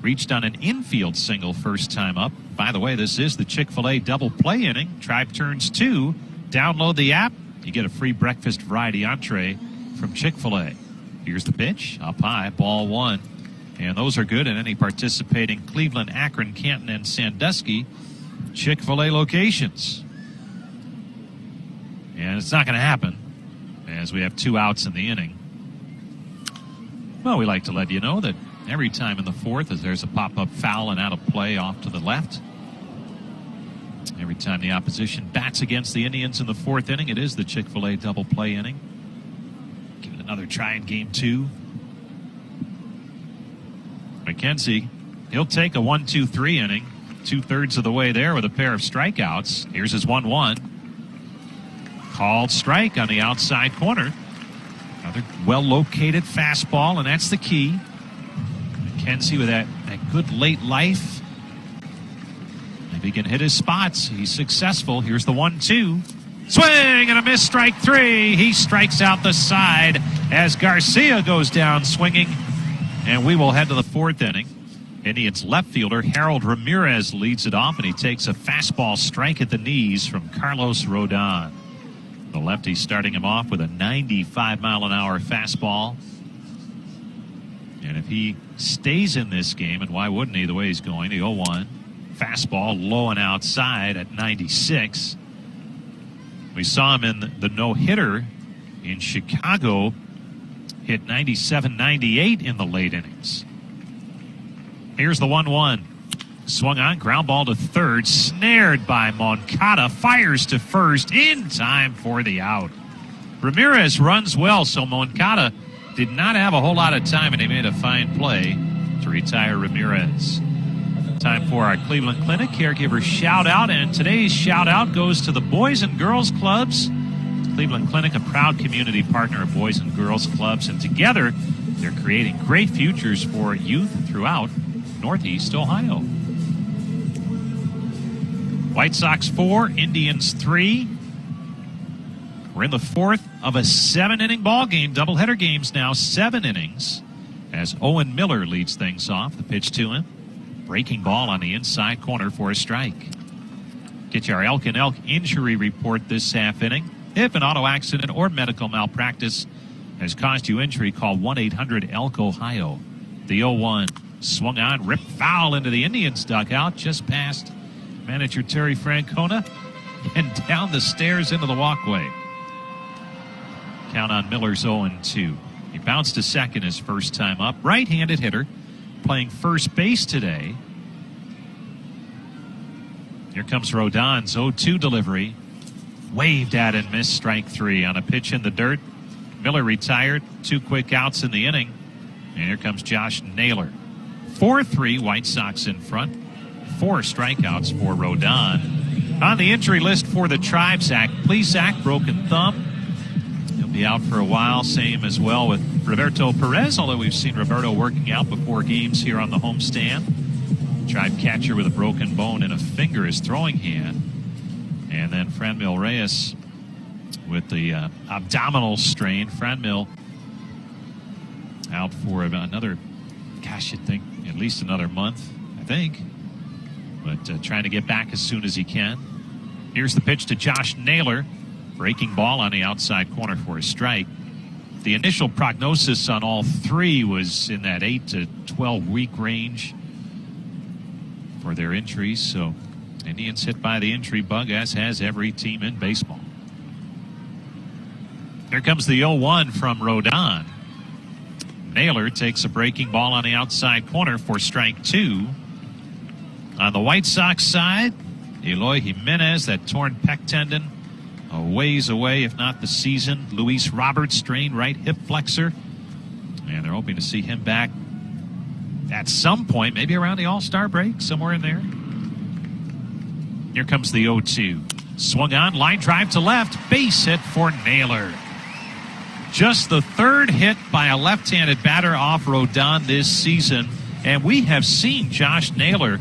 Reached on an infield single first time up. By the way, this is the Chick-fil-A double play inning. Tribe turns 2. Download the app. You get a free breakfast variety entree from Chick-fil-A. Here's the pitch. Up high, ball 1. And those are good at any participating Cleveland, Akron, Canton, and Sandusky Chick-fil-A locations. And it's not going to happen as we have 2 outs in the inning. Well, we like to let you know that every time in the 4th, as there's a pop-up foul and out of play off to the left. Every time the opposition bats against the Indians in the 4th inning, it is the Chick-fil-A double play inning. Give it another try in game 2. McKenzie, he'll take a 1-2-3 inning, 2/3 of the way there with a pair of strikeouts. Here's his 1-1. Called strike on the outside corner. Another well-located fastball, and that's the key. McKenzie with that good late life. If he can hit his spots, he's successful. Here's the 1-2. Swing and a miss, strike 3. He strikes out the side as Garcia goes down swinging. And we will head to the 4th inning. Indians left fielder Harold Ramirez leads it off, and he takes a fastball strike at the knees from Carlos Rodon. The lefty starting him off with a 95-mile-an-hour fastball. And if he stays in this game, and why wouldn't he the way he's going, the 0-1. Fastball low and outside at 96. We saw him in the no-hitter in Chicago, hit 97-98 in the late innings. Here's the 1-1. Swung on, ground ball to third, snared by Moncada, fires to first in time for the out. Ramirez runs well, so Moncada did not have a whole lot of time, and he made a fine play to retire Ramirez. Time for our Cleveland Clinic caregiver shout out, and today's shout out goes to the Boys and Girls Clubs. Cleveland Clinic, a proud community partner of Boys and Girls Clubs, and together they're creating great futures for youth throughout Northeast Ohio. White Sox 4, Indians 3. We're in the 4th of a 7-inning ball game. Doubleheader games now, 7 innings. As Owen Miller leads things off. The pitch to him. Breaking ball on the inside corner for a strike. Get your Elk and Elk injury report this half inning. If an auto accident or medical malpractice has caused you injury, call 1-800-ELK-OHIO. The 0-1 swung on, ripped foul into the Indians' dugout just past manager Terry Francona, and down the stairs into the walkway. Count on Miller's 0-2. He bounced to second his first time up. Right-handed hitter, playing first base today. Here comes Rodon's 0-2 delivery. Waved at and missed strike 3 on a pitch in the dirt. Miller retired. 2 quick outs in the inning. And here comes Josh Naylor. 4-3, White Sox in front. 4 strikeouts for Rodon. On the injury list for the Tribe, Zach Plesac, broken thumb. He'll be out for a while. Same as well with Roberto Perez, although we've seen Roberto working out before games here on the homestand. Tribe catcher with a broken bone in a finger, his throwing hand. And then Franmil Reyes with the abdominal strain. Franmil out for another, you'd think at least another month, I think. But trying to get back as soon as he can. Here's the pitch to Josh Naylor. Breaking ball on the outside corner for a strike. The initial prognosis on all 3 was in that 8 to 12 week range for their injuries. So Indians hit by the injury bug, as has every team in baseball. Here comes the 0-1 from Rodon. Naylor takes a breaking ball on the outside corner for strike 2. On the White Sox side, Eloy Jimenez, that torn pec tendon, a ways away, if not the season. Luis Roberts, strained right hip flexor. And they're hoping to see him back at some point, maybe around the All-Star break, somewhere in there. Here comes the 0-2. Swung on, line drive to left, base hit for Naylor. Just the 3rd hit by a left-handed batter off Rodon this season. And we have seen Josh Naylor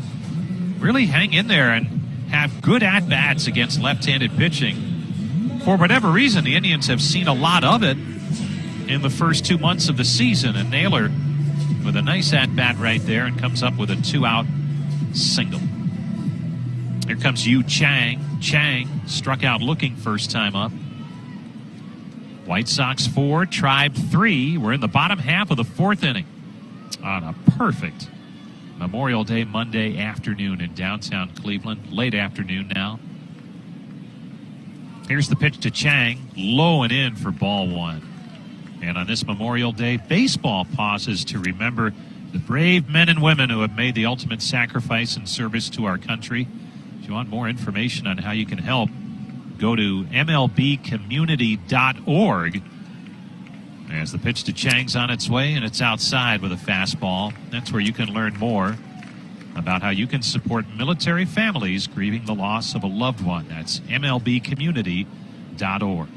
really hang in there and have good at-bats against left-handed pitching. For whatever reason, the Indians have seen a lot of it in the first 2 months of the season. And Naylor with a nice at-bat right there and comes up with a 2-out single. Here comes Yu Chang. Chang struck out looking first time up. White Sox 4, Tribe 3. We're in the bottom half of the 4th inning on a perfect Memorial Day Monday afternoon in downtown Cleveland. Late afternoon now. Here's the pitch to Chang. Low and in for ball 1. And on this Memorial Day, baseball pauses to remember the brave men and women who have made the ultimate sacrifice in service to our country. If you want more information on how you can help, go to MLBcommunity.org. As the pitch to Chang's on its way, and it's outside with a fastball. That's where you can learn more about how you can support military families grieving the loss of a loved one. That's MLBcommunity.org.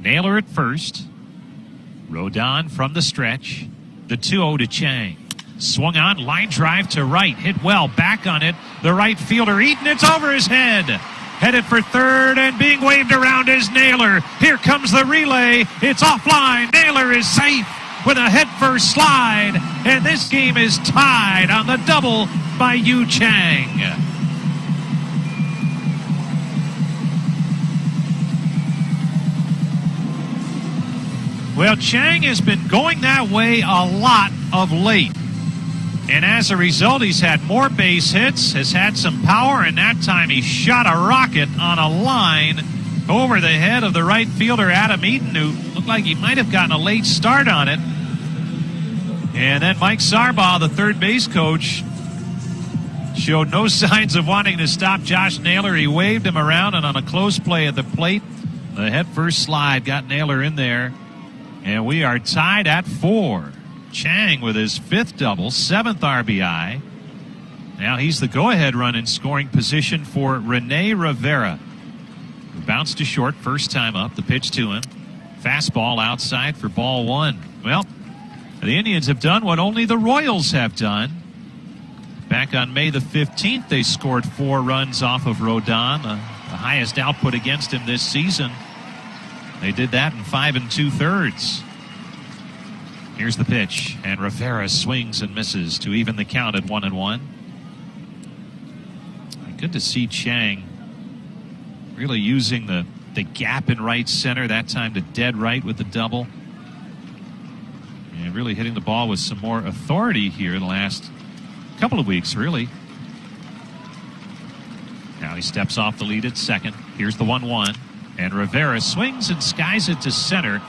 Naylor at first. Rodon from the stretch. The 2-0 to Chang. Swung on, line drive to right. Hit well, back on it. The right fielder Eaton, it's over his head. Headed for third, and being waved around is Naylor. Here comes the relay. It's offline. Naylor is safe with a headfirst slide. And this game is tied on the double by Yu Chang. Well, Chang has been going that way a lot of late. And as a result, he's had more base hits, has had some power, and that time he shot a rocket on a line over the head of the right fielder, Adam Eaton, who looked like he might have gotten a late start on it. And then Mike Sarbaugh, the third base coach, showed no signs of wanting to stop Josh Naylor. He waved him around, and on a close play at the plate, the head-first slide got Naylor in there. And we are tied at 4. Chang with his 5th double, 7th RBI. Now he's the go-ahead run in scoring position for Rene Rivera, who bounced to short first time up. The pitch to him. Fastball outside for ball 1. Well, the Indians have done what only the Royals have done. Back on May the 15th, they scored 4 runs off of Rodon, the highest output against him this season. They did that in 5 2/3. Here's the pitch, and Rivera swings and misses to even the count at 1-1. Good to see Chang really using the gap in right center, that time to dead right with the double. And really hitting the ball with some more authority here in the last couple of weeks, really. Now he steps off the lead at second. Here's the 1-1. And Rivera swings and skies it to center.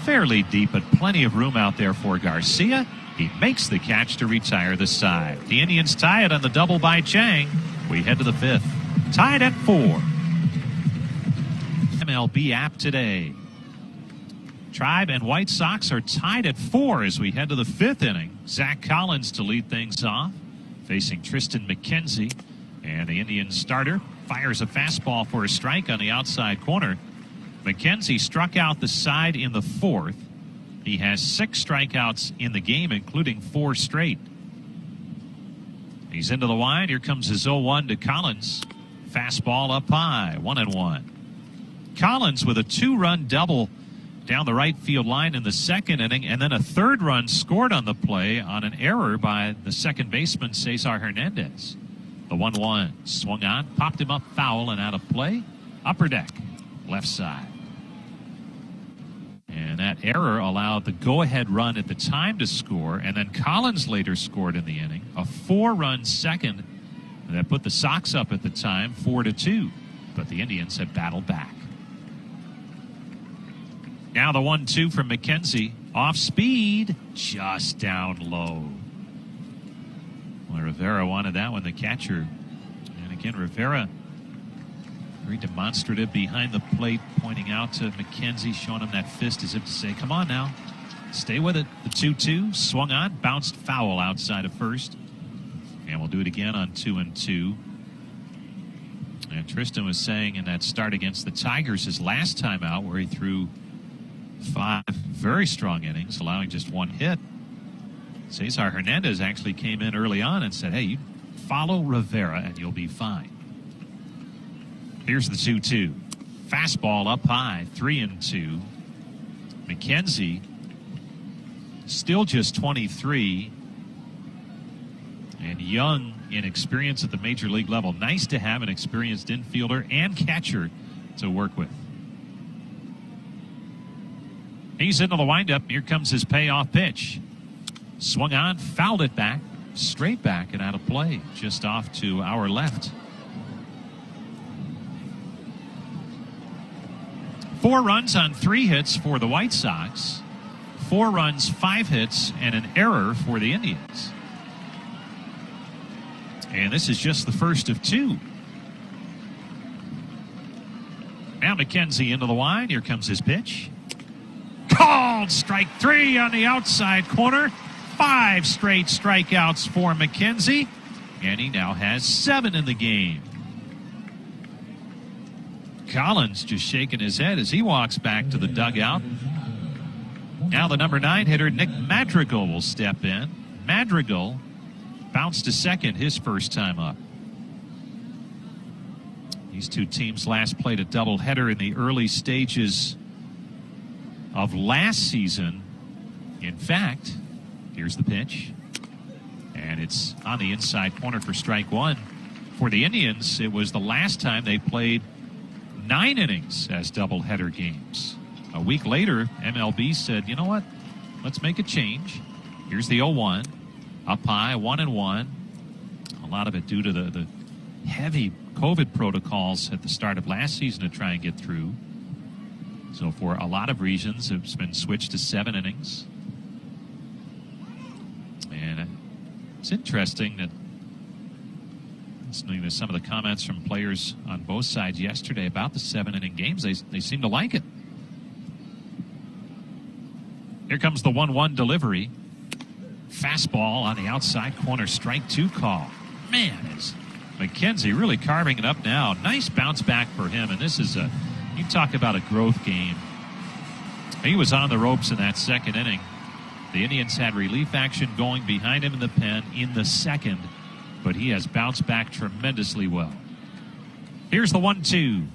Fairly deep, but plenty of room out there for Garcia. He makes the catch to retire the side. The Indians tie it on the double by Chang. We head to the fifth. Tied at 4. MLB app today. Tribe and White Sox are tied at 4 as we head to the fifth inning. Zach Collins to lead things off, facing Triston McKenzie. And the Indians starter fires a fastball for a strike on the outside corner. McKenzie struck out the side in the fourth. He has 6 strikeouts in the game, including 4 straight. He's into the wide. Here comes his 0-1 to Collins. Fastball up high, 1-1. Collins with a 2-run double down the right field line in the second inning, and then a 3rd run scored on the play on an error by the second baseman, Cesar Hernandez. The 1-1 swung on, popped him up foul and out of play. Upper deck, left side. And that error allowed the go-ahead run at the time to score, and then Collins later scored in the inning. A 4-run second that put the Sox up at the time 4-2, but the Indians had battled back. Now the 1-2 from McKenzie. Off speed, just down low. Well, Rivera wanted that one, the catcher. And again, Rivera very demonstrative behind the plate, pointing out to McKenzie, showing him that fist as if to say, come on now, stay with it. The 2-2 swung on, bounced foul outside of first. And we'll do it again on 2-2. And Triston was saying in that start against the Tigers his last time out, where he threw 5 very strong innings, allowing just 1 hit. Cesar Hernandez actually came in early on and said, hey, you follow Rivera and you'll be fine. Here's the 2-2. Fastball up high, 3-2. McKenzie, still just 23, and young in experience at the major league level. Nice to have an experienced infielder and catcher to work with. He's into the windup. Here comes his payoff pitch. Swung on, fouled it back, straight back and out of play, just off to our left. 4 runs on 3 hits for the White Sox. 4 runs, 5 hits, and an error for the Indians. And this is just the first of 2. Now McKenzie into the wide. Here comes his pitch. Called strike 3 on the outside corner. 5 straight strikeouts for McKenzie. And he now has 7 in the game. Collins just shaking his head as he walks back to the dugout. Now the number 9 hitter, Nick Madrigal, will step in. Madrigal bounced to second his first time up. These 2 teams last played a doubleheader in the early stages of last season. In fact, here's the pitch. And it's on the inside corner for strike 1. For the Indians, it was the last time they played 9 innings as doubleheader games. A week later, MLB said, you know what? Let's make a change. Here's the 0-1. Up high, 1-1. A lot of it due to the heavy COVID protocols at the start of last season to try and get through. So for a lot of reasons, it's been switched to 7 innings. And it's interesting that, listening to some of the comments from players on both sides yesterday about the 7-inning games, they seem to like it. Here comes the 1-1 delivery. Fastball on the outside corner, strike 2 call. Man, is McKenzie really carving it up now. Nice bounce back for him, and this is you talk about a growth game. He was on the ropes in that second inning. The Indians had relief action going behind him in the pen in the second, but he has bounced back tremendously well. Here's the 1-2.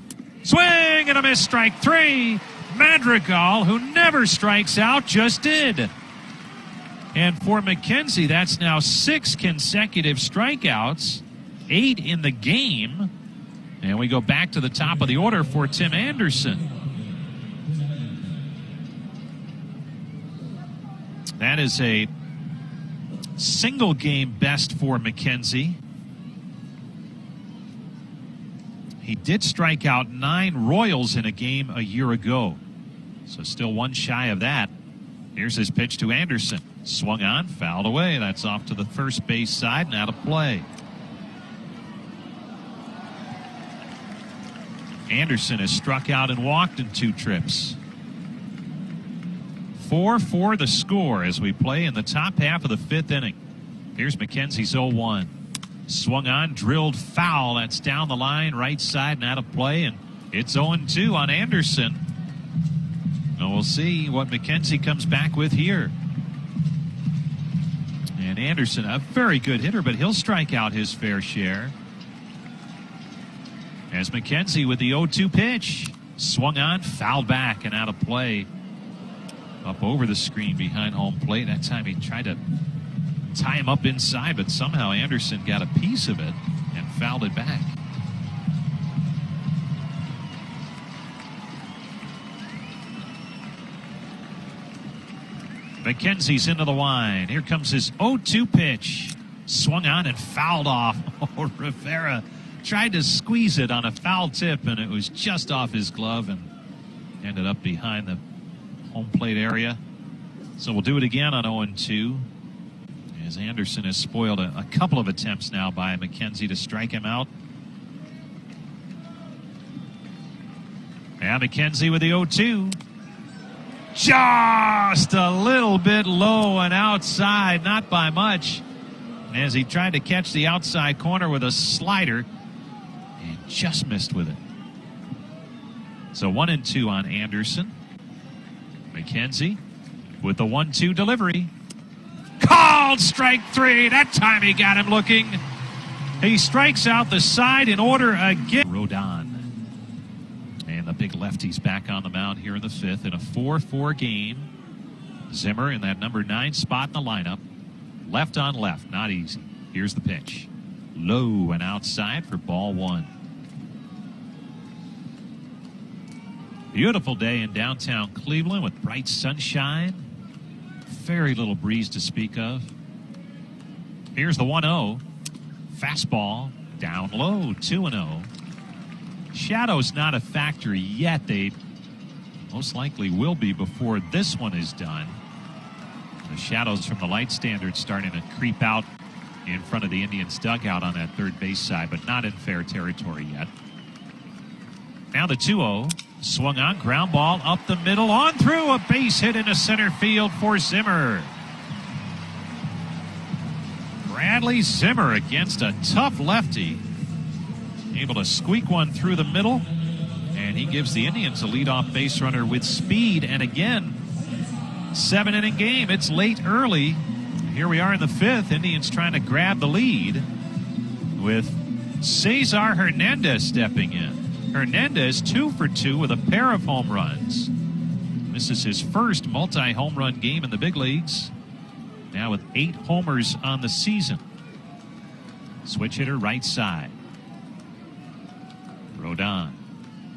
Swing and a miss, strike 3. Madrigal, who never strikes out, just did. And for McKenzie, that's now 6 consecutive strikeouts, 8 in the game. And we go back to the top of the order for Tim Anderson. That is a single game best for McKenzie. He did strike out 9 Royals in a game a year ago. So still one shy of that. Here's his pitch to Anderson. Swung on, fouled away. That's off to the first base side and out of play. Anderson has struck out and walked in 2 trips. 4-4 the score as we play in the top half of the 5th inning. Here's McKenzie's 0-1. Swung on, drilled foul. That's down the line, right side and out of play. And it's 0-2 on Anderson. And we'll see what McKenzie comes back with here. And Anderson, a very good hitter, but he'll strike out his fair share. As McKenzie with the 0-2 pitch. Swung on, fouled back and out of play. Up over the screen behind home plate. That time he tried to tie him up inside, but somehow Anderson got a piece of it and fouled it back. McKenzie's into the line. Here comes his 0-2 pitch. Swung on and fouled off. Oh, Rivera tried to squeeze it on a foul tip, and it was just off his glove and ended up behind the home plate area. So we'll do it again on 0-2. As Anderson has spoiled a couple of attempts now by McKenzie to strike him out. Now McKenzie with the 0-2. Just a little bit low and outside, not by much. As he tried to catch the outside corner with a slider and just missed with it. So 1-2 on Anderson. McKenzie with the 1-2 delivery. Called strike 3. That time he got him looking. He strikes out the side in order again. Rodon. And the big lefty's back on the mound here in the 5th in a 4-4 game. Zimmer in that number 9 spot in the lineup. Left on left, not easy. Here's the pitch. Low and outside for ball 1. Beautiful day in downtown Cleveland with bright sunshine. Very little breeze to speak of. Here's the 1-0. Fastball down low, 2-0. Shadow's not a factor yet. They most likely will be before this one is done. The shadows from the light standard starting to creep out in front of the Indians' dugout on that third base side, but not in fair territory yet. Now the 2-0. Swung on, ground ball up the middle, on through, a base hit into center field for Zimmer. Bradley Zimmer against a tough lefty. Able to squeak one through the middle, and he gives the Indians a leadoff base runner with speed. And again, 7-inning game. It's late early. Here we are in the 5th. Indians trying to grab the lead with Cesar Hernandez stepping in. Hernandez 2 for 2 with a pair of home runs. This is his first multi-home run game in the big leagues. Now with 8 homers on the season. Switch hitter right side. Rodon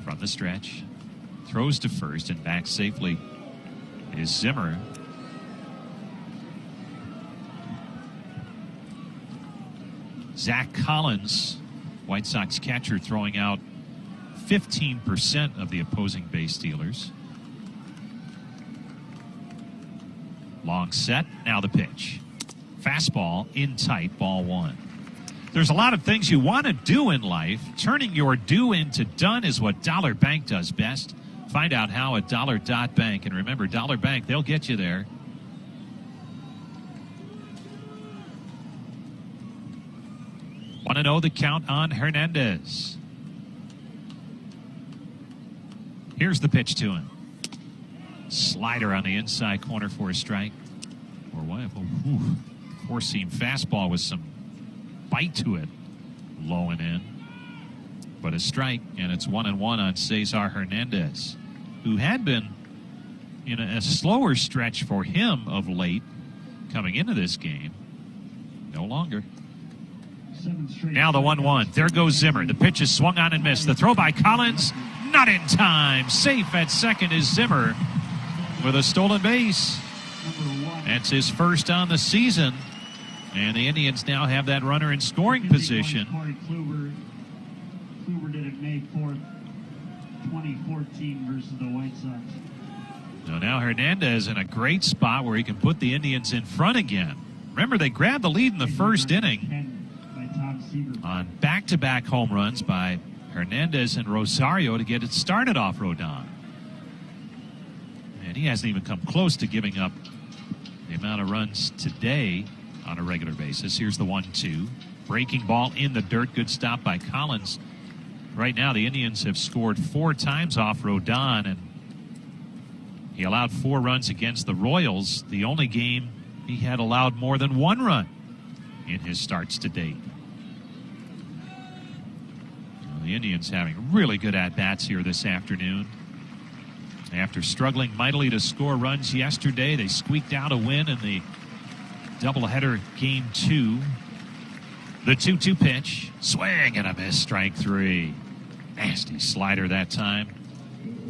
from the stretch. Throws to first and back safely is Zimmer. Zach Collins, White Sox catcher, throwing out 15% of the opposing base stealers. Long set, now the pitch. Fastball in tight, ball 1. There's a lot of things you want to do in life. Turning your do into done is what Dollar Bank does best. Find out how at Dollar.bank. And remember, Dollar Bank, they'll get you there. Want to know the count on Hernandez. Here's the pitch to him. Slider on the inside corner for a strike. Or what? Four-seam fastball with some bite to it. Low and in. But a strike, and it's 1-1 on Cesar Hernandez, who had been in a slower stretch for him of late coming into this game. No longer. Now the 1-1. There goes Zimmer. The pitch is swung on and missed. The throw by Collins. Not in time. Safe at second is Zimmer with a stolen base. That's his first on the season. And the Indians now have that runner in scoring position. Corey Kluber did it May 4th, 2014 versus the White Sox. So now Hernandez in a great spot where he can put the Indians in front again. Remember, they grabbed the lead in the first inning on back-to-back home runs by Hernandez and Rosario to get it started off Rodon. And he hasn't even come close to giving up the amount of runs today on a regular basis. Here's the 1-2. Breaking ball in the dirt. Good stop by Collins. Right now, the Indians have scored 4 times off Rodon, and he allowed 4 runs against the Royals. The only game he had allowed more than 1 run in his starts to date. Well, the Indians having really good at-bats here this afternoon. After struggling mightily to score runs yesterday, they squeaked out a win in the doubleheader game 2. The 2-2 pitch. Swing and a miss. Strike 3. Nasty slider that time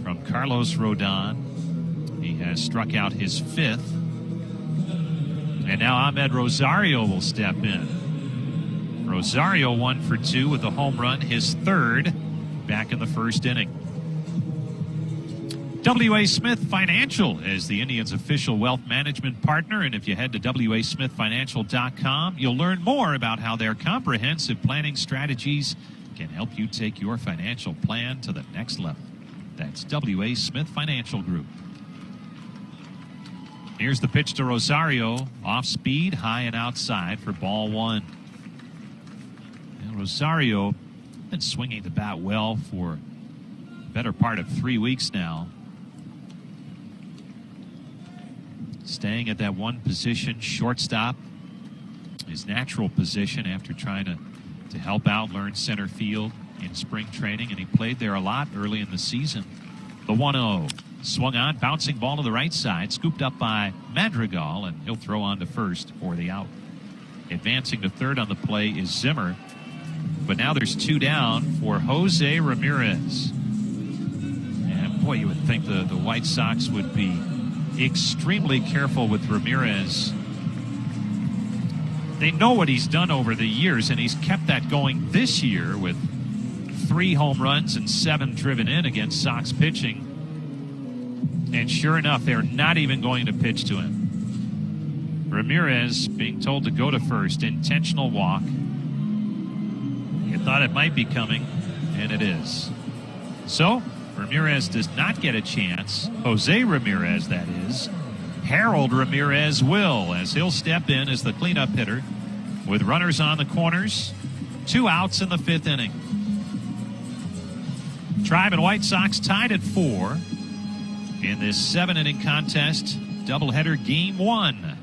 from Carlos Rodon. He has struck out his 5th. And now Ahmed Rosario will step in. Rosario 1 for 2 with a home run, his 3rd back in the first inning. W.A. Smith Financial is the Indians' official wealth management partner, and if you head to wasmithfinancial.com, you'll learn more about how their comprehensive planning strategies can help you take your financial plan to the next level. That's W.A. Smith Financial Group. Here's the pitch to Rosario. Off speed, high and outside for ball 1. And Rosario been swinging the bat well for the better part of 3 weeks now. Staying at that one position, shortstop, his natural position after trying to help out, learn center field in spring training, and he played there a lot early in the season. The 1-0. Swung on, bouncing ball to the right side, scooped up by Madrigal, and he'll throw on to first for the out. Advancing to third on the play is Zimmer, but now there's 2 down for Jose Ramirez. And boy, you would think the White Sox would be extremely careful with Ramirez. They know what he's done over the years, and he's kept that going this year with 3 home runs and 7 driven in against Sox pitching. And sure enough, they're not even going to pitch to him. Ramirez being told to go to first. Intentional walk. You thought it might be coming, and it is. So Ramirez does not get a chance. Jose Ramirez, that is. Harold Ramirez will, as he'll step in as the cleanup hitter with runners on the corners. 2 outs in the 5th inning. Tribe and White Sox tied at 4 in this 7-inning contest. Doubleheader game 1.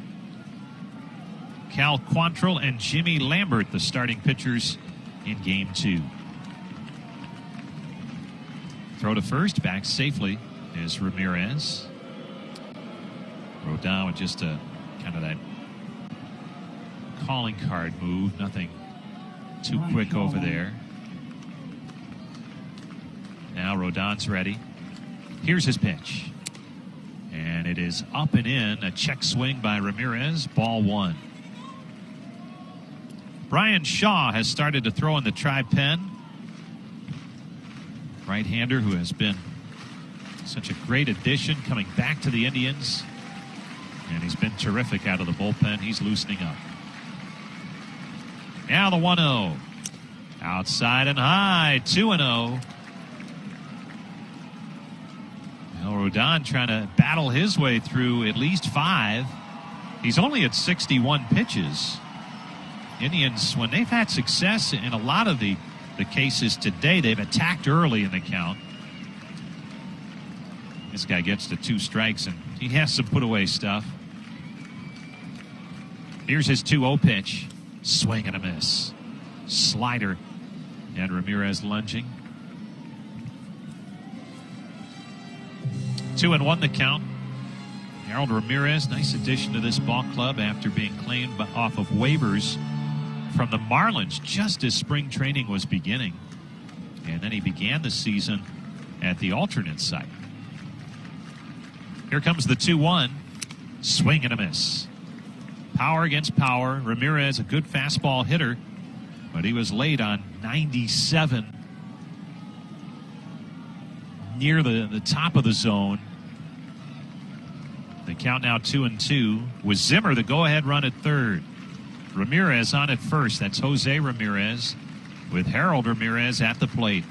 Cal Quantrill and Jimmy Lambert, the starting pitchers in game 2. Throw to first, back safely is Ramirez. Rodon with just a kind of that calling card move. Nothing too quick over there. Now Rodon's ready. Here's his pitch. And it is up and in. A check swing by Ramirez. Ball 1. Brian Shaw has started to throw in the Tribe pen. Right-hander who has been such a great addition coming back to the Indians. And he's been terrific out of the bullpen. He's loosening up. Now the 1-0. Outside and high. 2-0. Rodon trying to battle his way through at least 5. He's only at 61 pitches. Indians, when they've had success in a lot of the cases today, they've attacked early in the count. This guy gets to 2 strikes, and he has some put-away stuff. Here's his 2-0 pitch. Swing and a miss. Slider, and Ramirez lunging. 2-1 the count. Harold Ramirez, nice addition to this ball club after being claimed off of waivers from the Marlins just as spring training was beginning. And then he began the season at the alternate site. Here comes the 2-1. Swing and a miss. Power against power. Ramirez, a good fastball hitter, but he was late on 97 near the top of the zone. The count now 2-2 with Zimmer the go-ahead run at third. Ramirez on at first. That's Jose Ramirez with Harold Ramirez at the plate.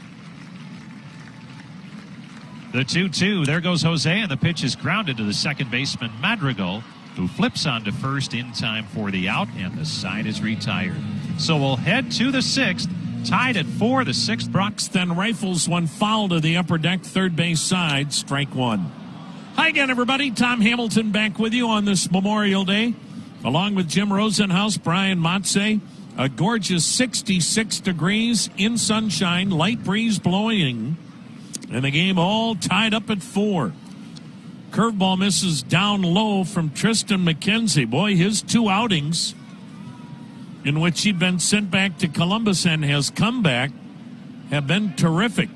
The 2-2. There goes Jose, and the pitch is grounded to the second baseman Madrigal, who flips onto first in time for the out, and the side is retired. So we'll head to the sixth, tied at 4. The sixth. Brooks then rifles one foul to the upper deck, third base side, strike one. Hi again, everybody. Tom Hamilton back with you on this Memorial Day, along with Jim Rosenhaus, Brian Motze. A gorgeous 66 degrees in sunshine, light breeze blowing, and the game all tied up at 4. Curveball misses down low from Tristan McKenzie. Boy, his 2 outings in which he'd been sent back to Columbus and has come back have been terrific.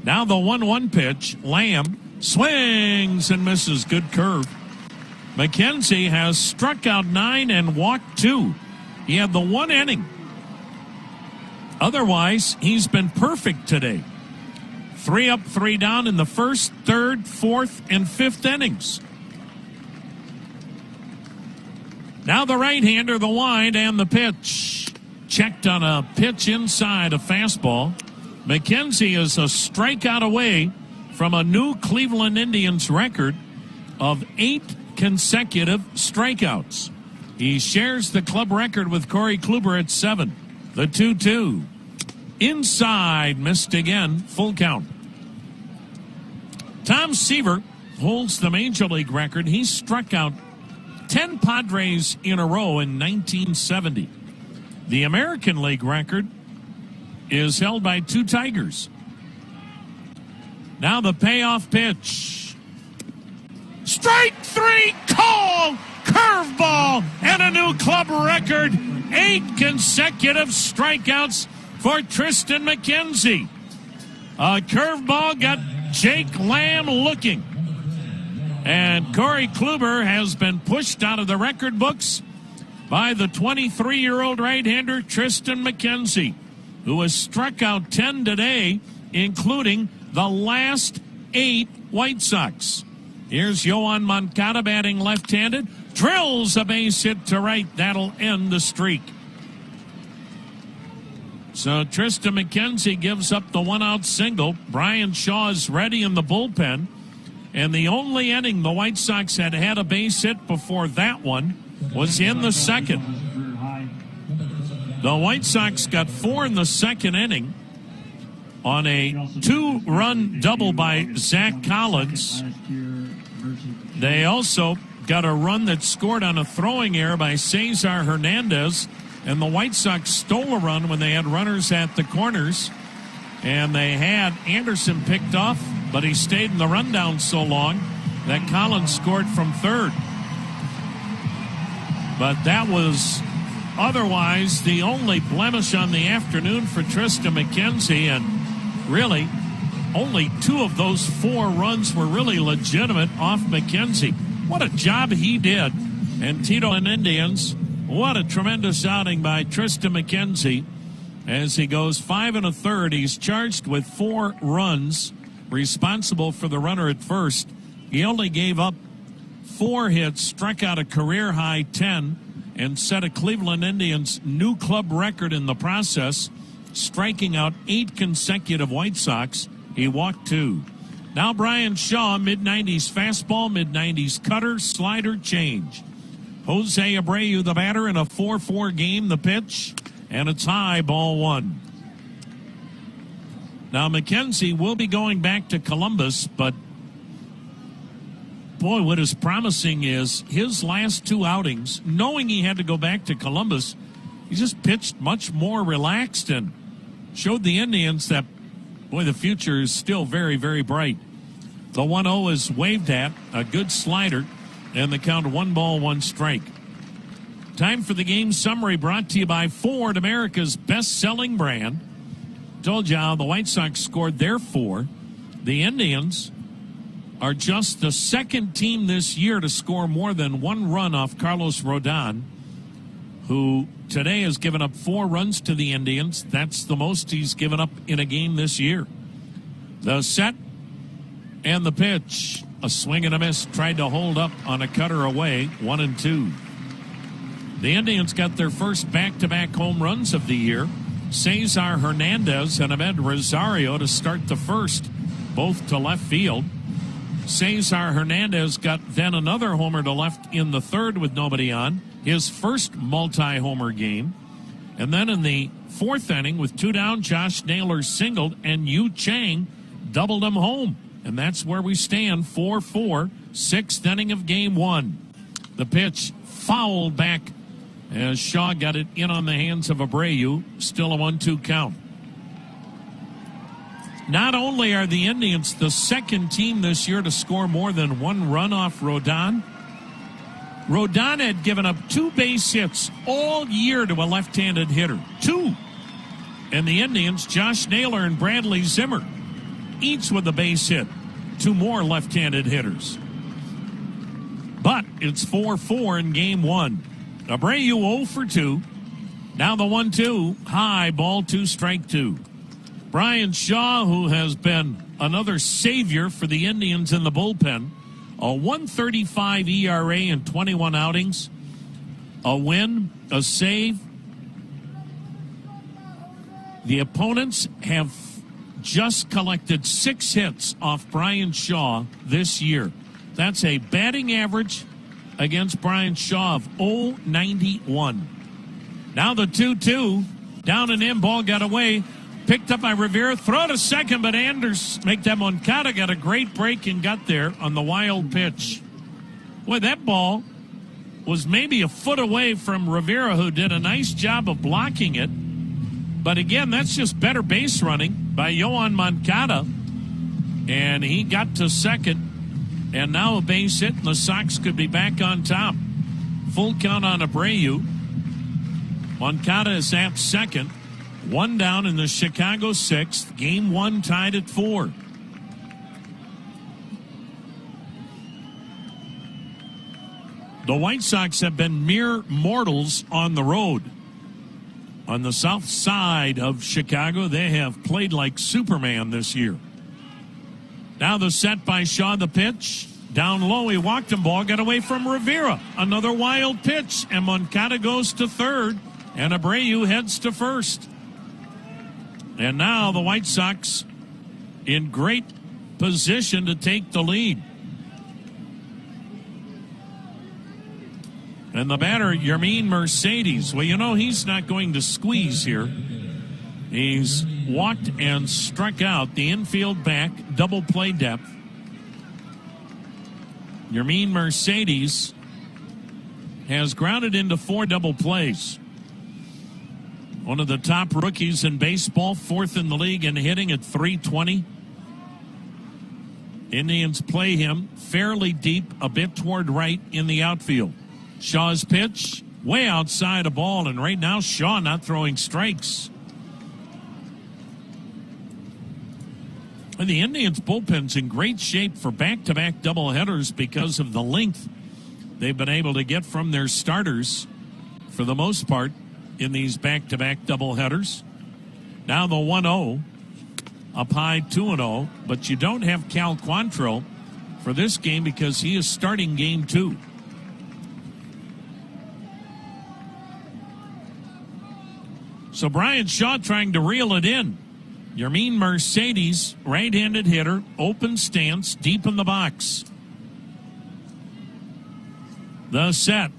Now the 1-1 pitch, Lamb swings and misses. Good curve. McKenzie has struck out 9 and walked 2. He had the 1 inning. Otherwise, he's been perfect today. 3 up, 3 down in the first, third, fourth, and fifth innings. Now the right-hander, the wide, and the pitch. Checked on a pitch inside, a fastball. McKenzie is a strikeout away from a new Cleveland Indians record of 8 consecutive strikeouts. He shares the club record with Corey Kluber at 7. The 2-2. Inside, missed again, full count. Tom Seaver holds the Major League record. He struck out 10 Padres in a row in 1970. The American League record is held by 2 Tigers. Now the payoff pitch. Strike 3, call, curveball, and a new club record. 8 consecutive strikeouts for Tristan McKenzie. A curveball got Jake Lamb looking. And Corey Kluber has been pushed out of the record books by the 23-year-old right-hander Tristan McKenzie, who has struck out 10 today, including the last 8 White Sox. Here's Yoan Moncada batting left-handed. Drills a base hit to right. That'll end the streak. So Tristan McKenzie gives up the 1-out single. Brian Shaw is ready in the bullpen. And the only inning the White Sox had a base hit before that one was in the second. The White Sox got 4 in the second inning on a 2-run double by Zach Collins. They also got a run that scored on a throwing error by Cesar Hernandez. And the White Sox stole a run when they had runners at the corners. And they had Anderson picked off, but he stayed in the rundown so long that Collins scored from third. But that was otherwise the only blemish on the afternoon for Tristan McKenzie. And really, only 2 of those 4 runs were really legitimate off McKenzie. What a job he did. And Tito and Indians, what a tremendous outing by Tristan McKenzie. As he goes 5 1/3, he's charged with 4 runs, responsible for the runner at first. He only gave up 4 hits, struck out a career-high 10, and set a Cleveland Indians new club record in the process, striking out 8 consecutive White Sox. He walked 2. Now Brian Shaw, mid-90s fastball, mid-90s cutter, slider, change. Jose Abreu, the batter, in a 4-4 game, the pitch. And it's high, ball 1. Now, McKenzie will be going back to Columbus, but boy, what is promising is his last 2 outings, knowing he had to go back to Columbus, he just pitched much more relaxed and showed the Indians that, boy, the future is still very, very bright. The 1-0 is waved at, a good slider, and the count 1 ball, 1 strike. Time for the game summary brought to you by Ford, America's best-selling brand. Told you how the White Sox scored their 4. The Indians are just the second team this year to score more than one run off Carlos Rodon, who today has given up 4 runs to the Indians. That's the most he's given up in a game this year. The set and the pitch. A swing and a miss. Tried to hold up on a cutter away. 1-2. The Indians got their first back-to-back home runs of the year. Cesar Hernandez and Ahmed Rosario to start the first, both to left field. Cesar Hernandez got then another homer to left in the third with nobody on. His first multi-homer game. And then in the fourth inning with 2 down, Josh Naylor singled and Yu Chang doubled him home. And that's where we stand, 4-4, 6th inning of game 1. The pitch fouled back as Shaw got it in on the hands of Abreu. Still a 1-2 count. Not only are the Indians the second team this year to score more than 1 run off Rodon, Rodon had given up 2 base hits all year to a left-handed hitter. 2. And the Indians, Josh Naylor and Bradley Zimmer, each with a base hit. 2 more left-handed hitters. But it's 4-4 in game 1. Abreu 0 for 2. Now the 1-2. High ball 2, strike 2. Brian Shaw, who has been another savior for the Indians in the bullpen, a 1.35 ERA in 21 outings, a win, a save. The opponents have just collected 6 hits off Brian Shaw this year. That's a batting average against Brian Shaw of .091. Now the 2-2, down and in, ball got away. Picked up by Rivera, throw to second, but Anders make that Moncada got a great break and got there on the wild pitch. Boy, that ball was maybe a foot away from Rivera, who did a nice job of blocking it. But again, that's just better base running by Yoan Moncada. And he got to second, and now a base hit, and the Sox could be back on top. Full count on Abreu. Moncada is at second. 1 down in the Chicago 6th. Game 1 tied at 4. The White Sox have been mere mortals on the road. On the south side of Chicago, they have played like Superman this year. Now the set by Shaw, the pitch. Down low, he walked him, ball got away from Rivera. Another wild pitch, and Moncada goes to third, and Abreu heads to first. And now the White Sox in great position to take the lead. And the batter, Yermin Mercedes. Well, you know, he's not going to squeeze here. He's walked and struck out the infield back, double play depth. Yermin Mercedes has grounded into 4 double plays. One of the top rookies in baseball, 4th in the league in hitting at .320. Indians play him fairly deep, a bit toward right in the outfield. Shaw's pitch, way outside a ball, and right now Shaw not throwing strikes. And the Indians' bullpen's in great shape for back-to-back doubleheaders because of the length they've been able to get from their starters for the most part in these back-to-back doubleheaders. Now the 1-0, up high 2-0, but you don't have Cal Quantrill for this game because he is starting game 2. So Brian Shaw trying to reel it in. Yermin Mercedes, right-handed hitter, open stance, deep in the box. The set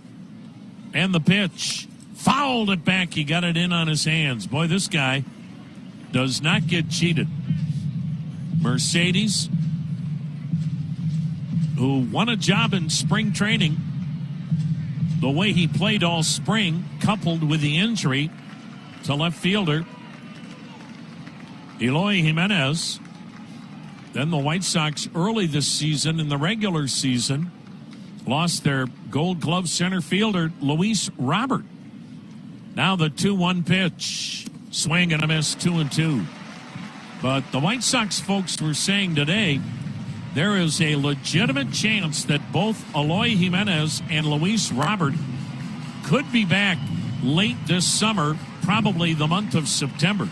and the pitch. Fouled it back. He got it in on his hands. Boy, this guy does not get cheated. Mercedes, who won a job in spring training, the way he played all spring, coupled with the injury to left fielder Eloy Jimenez. Then the White Sox early this season in the regular season lost their Gold Glove center fielder Luis Robert. Now the 2-1 pitch. Swing and a miss, 2-2. But the White Sox folks were saying today there is a legitimate chance that both Eloy Jimenez and Luis Robert could be back late this summer, probably the month of September.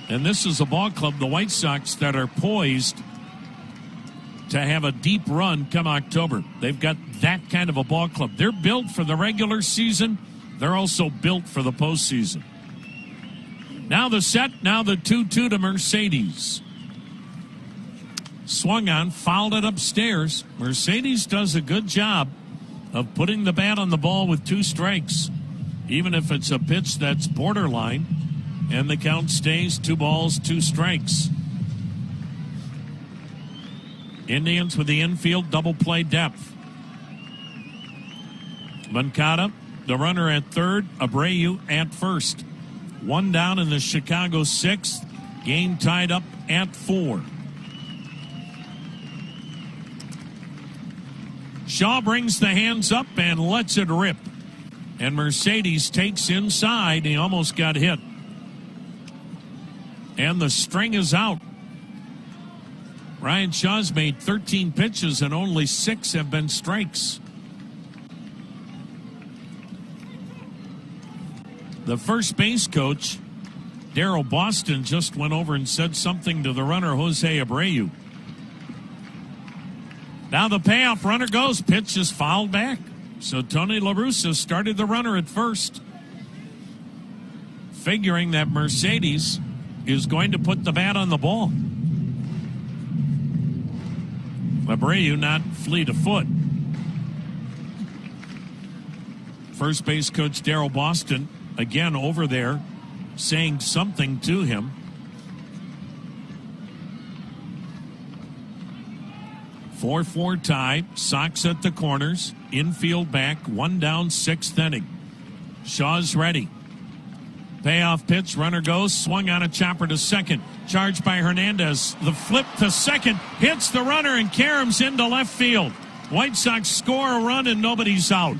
And this is a ball club, the White Sox, that are poised to have a deep run come October. They've got that kind of a ball club. They're built for the regular season. They're also built for the postseason. Now the set, now the 2-2 to Mercedes. Swung on, fouled it upstairs. Mercedes does a good job of putting the bat on the ball with 2 strikes, even if it's a pitch that's borderline, and the count stays 2 balls, 2 strikes. Indians with the infield double play depth. Moncada, the runner at third, Abreu at first. 1 down in the Chicago 6th. Game tied up at 4. Shaw brings the hands up and lets it rip. And Mercedes takes inside. He almost got hit. And the string is out. Ryan Shaw's made 13 pitches and only 6 have been strikes. The first base coach, Darryl Boston, just went over and said something to the runner, Jose Abreu. Now the payoff runner goes. Pitch is fouled back. So Tony La Russa started the runner at first, figuring that Mercedes is going to put the bat on the ball. Abreu not fleet of foot. First base coach Darryl Boston again over there saying something to him. 4-4 tie. Sox at the corners. Infield back. 1 down, 6th inning. Shaw's ready. Payoff pitch. Runner goes. Swung on a chopper to second. Charged by Hernandez. The flip to second. Hits the runner and caroms into left field. White Sox score a run and nobody's out.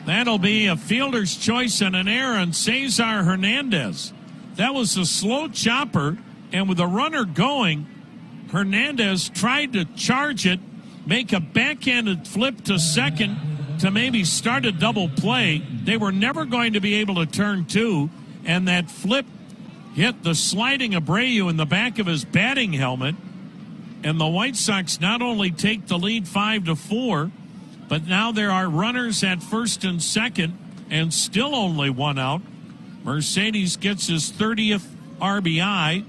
That'll be a fielder's choice and an error on Cesar Hernandez. That was a slow chopper, and with the runner going, Hernandez tried to charge it, make a backhanded flip to second to maybe start a double play. They were never going to be able to turn 2, and that flip hit the sliding Abreu in the back of his batting helmet. And the White Sox not only take the lead 5-4, but now there are runners at first and second, and still only 1 out. Mercedes gets his 30th RBI.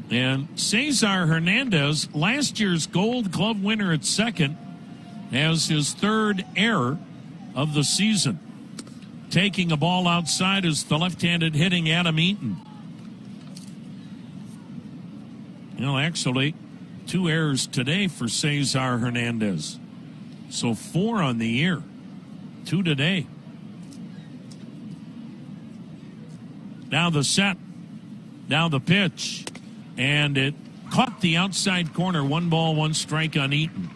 And Cesar Hernandez, last year's Gold Glove winner at second, has his 3rd error of the season. Taking a ball outside is the left-handed hitting Adam Eaton. Actually, 2 errors today for Cesar Hernandez. So 4 on the year. 2 today. Now the set. Now the pitch. And it caught the outside corner. 1 ball, 1 strike on Eaton.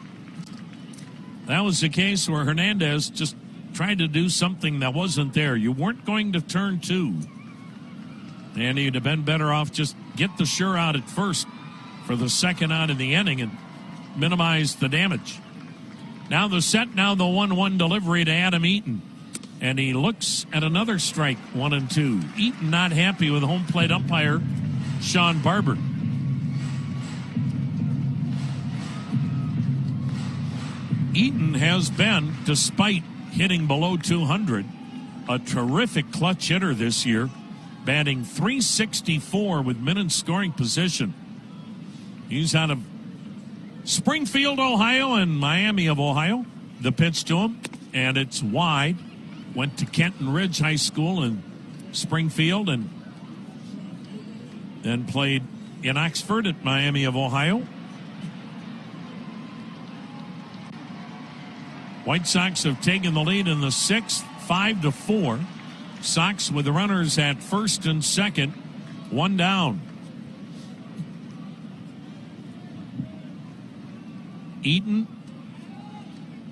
That was the case where Hernandez just tried to do something that wasn't there. You weren't going to turn 2. And he'd have been better off just get the sure out at first for the 2nd out in the inning and minimize the damage. Now the set, now the 1-1 delivery to Adam Eaton. And he looks at another strike, 1-2. Eaton not happy with home plate umpire Sean Barber. Eaton has been, despite hitting below 200, a terrific clutch hitter this year, batting .364 with men in scoring position. He's out of Springfield, Ohio, and Miami of Ohio. The pitch to him, and it's wide. Went to Kenton Ridge High School in Springfield and then played in Oxford at Miami of Ohio. White Sox have taken the lead in the 6th, 5-4. Sox with the runners at first and second, 1 down. Eaton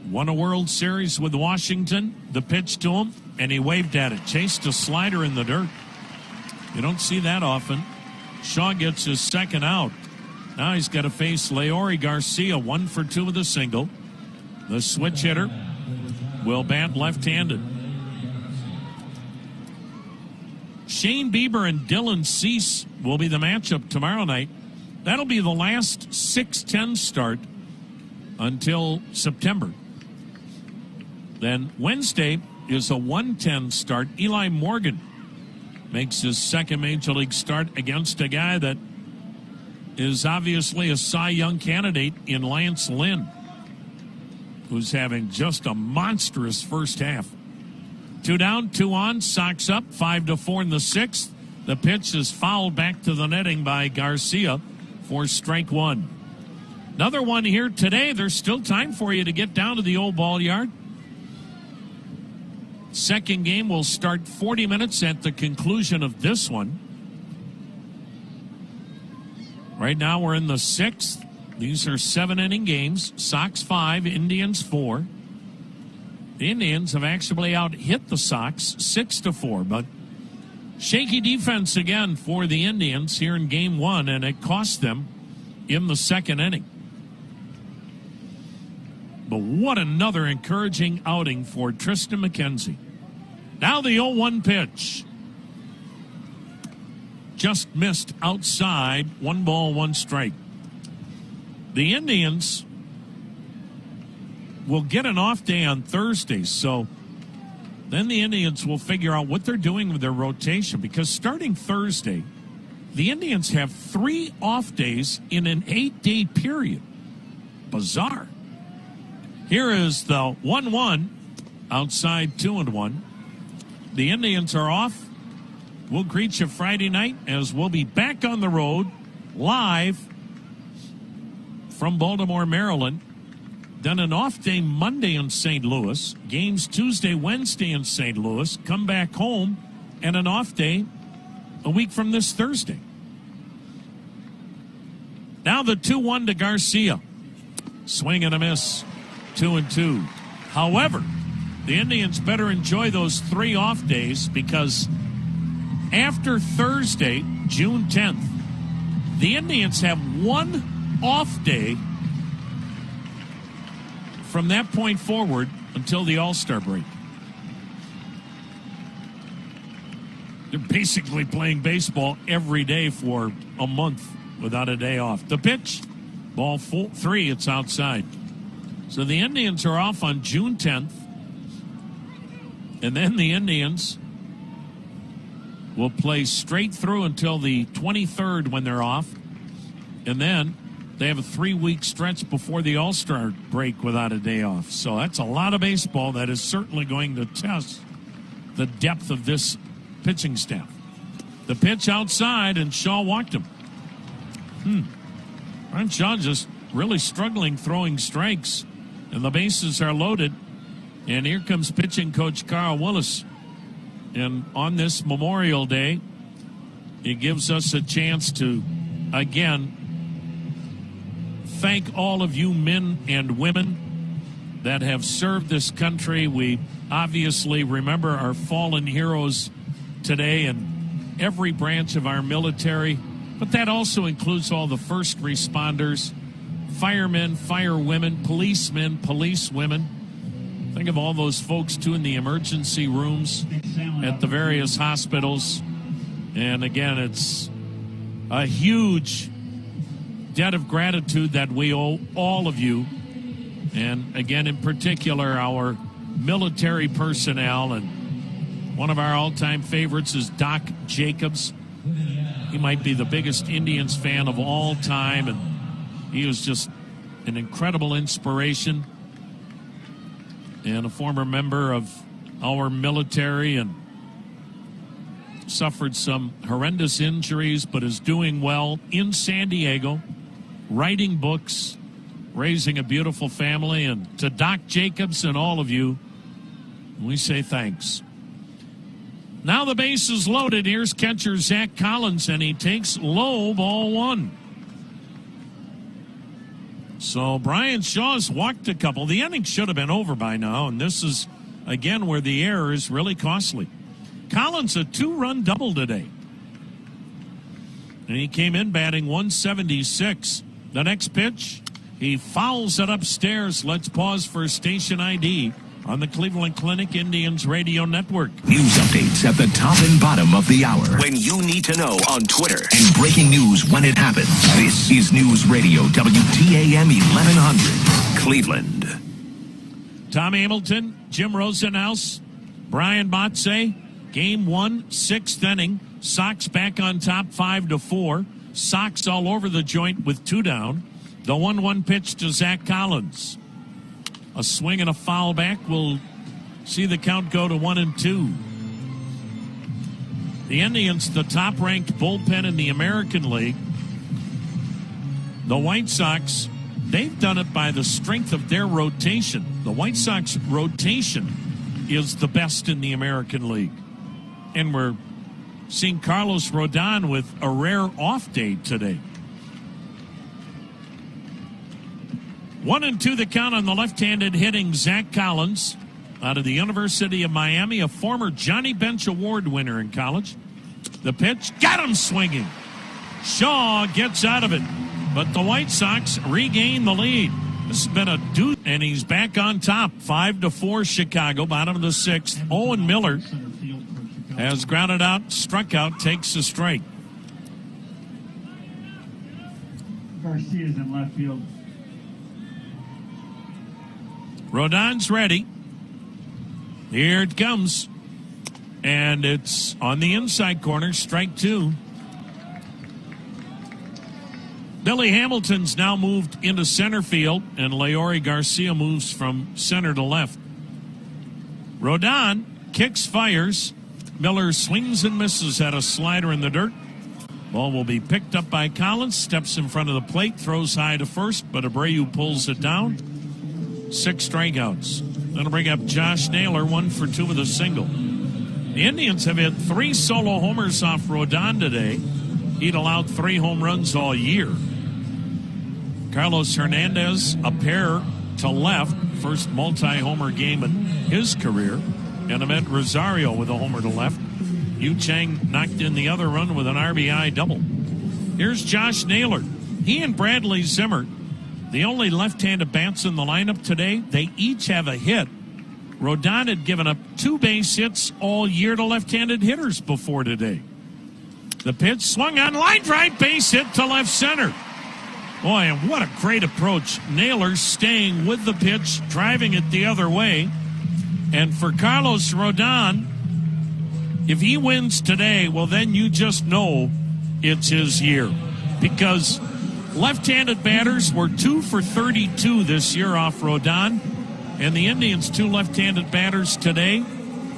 won a World Series with Washington. The pitch to him, and he waved at it. Chased a slider in the dirt. You don't see that often. Shaw gets his second out. Now he's got to face Leori Garcia, 1 for 2 with a single. The switch hitter will bat left-handed. Shane Bieber and Dylan Cease will be the matchup tomorrow night. That'll be the last 6-10 start until September. Then Wednesday is a 1-10 start. Eli Morgan makes his second Major League start against a guy that is obviously a Cy Young candidate in Lance Lynn, who's having just a monstrous first half. 2 down, 2 on, Sox up, 5-4 in the 6th. The pitch is fouled back to the netting by Garcia for strike 1. Another one here today. There's still time for you to get down to the old ball yard. Second game will start 40 minutes at the conclusion of this one. Right now we're in the 6th. These are 7-inning games. Sox 5, Indians 4. The Indians have actually out-hit the Sox 6-4, but shaky defense again for the Indians here in game 1, and it cost them in the second inning. But what another encouraging outing for Triston McKenzie. Now the 0-1 pitch. Just missed outside. 1 ball, 1 strike. The Indians will get an off day on Thursday, so then the Indians will figure out what they're doing with their rotation, because starting Thursday, the Indians have 3 off days in an 8-day period. Bizarre. Here is the 1-1 outside 2-1. The Indians are off. We'll greet you Friday night as we'll be back on the road live from Baltimore, Maryland. Then an off day Monday in St. Louis. Games Tuesday, Wednesday in St. Louis. Come back home and an off day a week from this Thursday. Now the 2-1 to Garcia. Swing and a miss. 2-2. However, the Indians better enjoy those 3 off days, because after Thursday, June 10th, the Indians have 1 off day from that point forward until the All-Star break. They're basically playing baseball every day for a month without a day off. The pitch, ball 3, it's outside. So the Indians are off on June 10th. And then the Indians will play straight through until the 23rd when they're off. And then they have a 3-week stretch before the All-Star break without a day off. So that's a lot of baseball that is certainly going to test the depth of this pitching staff. The pitch outside, and Shaw walked him. Brian Shaw just really struggling throwing strikes, and the bases are loaded. And here comes pitching coach Carl Willis. And on this Memorial Day, it gives us a chance to, again, thank all of you men and women that have served this country. We obviously remember our fallen heroes today in every branch of our military, but that also includes all the first responders, firemen, firewomen, policemen, policewomen. Think of all those folks, too, in the emergency rooms at the various hospitals. And again, it's a huge debt of gratitude that we owe all of you. And again, in particular, our military personnel. And one of our all-time favorites is Doc Jacobs. He might be the biggest Indians fan of all time. And he was just an incredible inspiration, and a former member of our military, and suffered some horrendous injuries, but is doing well in San Diego, writing books, raising a beautiful family. And to Doc Jacobs and all of you, we say thanks. Now the base is loaded. Here's catcher Zach Collins, and he takes low, ball 1. So Brian Shaw's walked a couple. The inning should have been over by now, and this is, again, where the error is really costly. Collins, a 2-run double today. And he came in batting 176. The next pitch, he fouls it upstairs. Let's pause for station ID on the Cleveland Clinic Indians Radio Network. News updates at the top and bottom of the hour. When you need to know on Twitter. And breaking news when it happens. This is News Radio WTAM 1100, Cleveland. Tom Hamilton, Jim Rosenhaus, Brian Botze. Game 1, 6th inning. Sox back on top 5-4. Sox all over the joint with 2 down. The 1-1 pitch to Zach Collins. A swing and a foul back will see the count go to 1-2. The Indians, the top-ranked bullpen in the American League. The White Sox, they've done it by the strength of their rotation. The White Sox rotation is the best in the American League. And we're seeing Carlos Rodon with a rare off day today. 1-2 the count on the left-handed hitting Zach Collins out of the University of Miami, a former Johnny Bench Award winner in college. The pitch, got him swinging. Shaw gets out of it, but the White Sox regain the lead. This has been a deuce, and he's back on top. 5-4 Chicago, bottom of the 6th. Owen Miller has grounded out, struck out, takes a strike. Garcia's in left field. Rodon's ready. Here it comes. And it's on the inside corner, strike 2. Billy Hamilton's now moved into center field, and Leury Garcia moves from center to left. Rodon kicks, fires. Miller swings and misses at a slider in the dirt. Ball will be picked up by Collins, steps in front of the plate, throws high to first, but Abreu pulls it down. 6 strikeouts. That'll bring up Josh Naylor, 1 for 2 with a single. The Indians have had 3 solo homers off Rodon today. He'd allowed 3 home runs all year. Carlos Hernandez, a pair to left, first multi-homer game in his career. And Ahmed Rosario with a homer to left. Yu Chang knocked in the other run with an RBI double. Here's Josh Naylor. He and Bradley Zimmer, the only left-handed bats in the lineup today, they each have a hit. Rodon had given up 2 base hits all year to left-handed hitters before today. The pitch swung on, line drive, base hit to left center. Boy, and what a great approach. Naylor staying with the pitch, driving it the other way. And for Carlos Rodon, if he wins today, well, then you just know it's his year. Because left-handed batters were 2 for 32 this year off Rodon. And the Indians' 2 left-handed batters today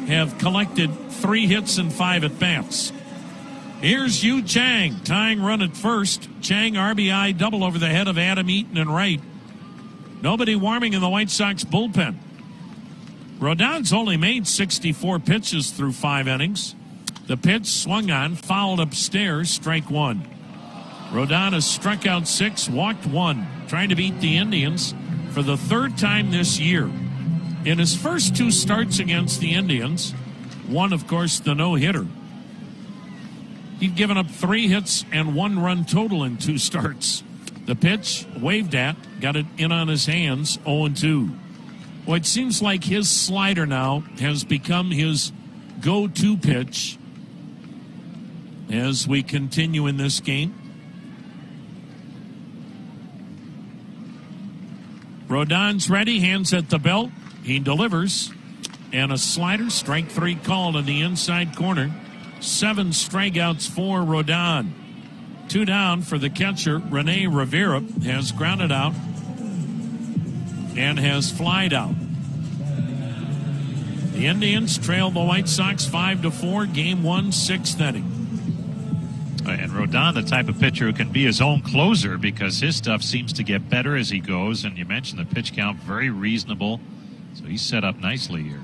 have collected 3 hits and 5 at-bats. Here's Yu Chang, tying run at first. Chang RBI double over the head of Adam Eaton in right. Nobody warming in the White Sox bullpen. Rodon's only made 64 pitches through 5 innings. The pitch swung on, fouled upstairs, strike 1. Rodon has struck out 6, walked 1, trying to beat the Indians for the 3rd time this year. In his first 2 starts against the Indians, 1, of course, the no-hitter. He'd given up 3 hits and 1 run total in 2 starts. The pitch, waved at, got it in on his hands, 0-2. Well, it seems like his slider now has become his go-to pitch as we continue in this game. Rodon's ready, hands at the belt. He delivers. And a slider, strike 3 called in the inside corner. 7 strikeouts for Rodon. 2 down for the catcher. Rene Rivera has grounded out and has flied out. The Indians trail the White Sox 5-4. Game 1, 6th inning. And Rodon, the type of pitcher who can be his own closer because his stuff seems to get better as he goes. And you mentioned the pitch count, very reasonable. So he's set up nicely here.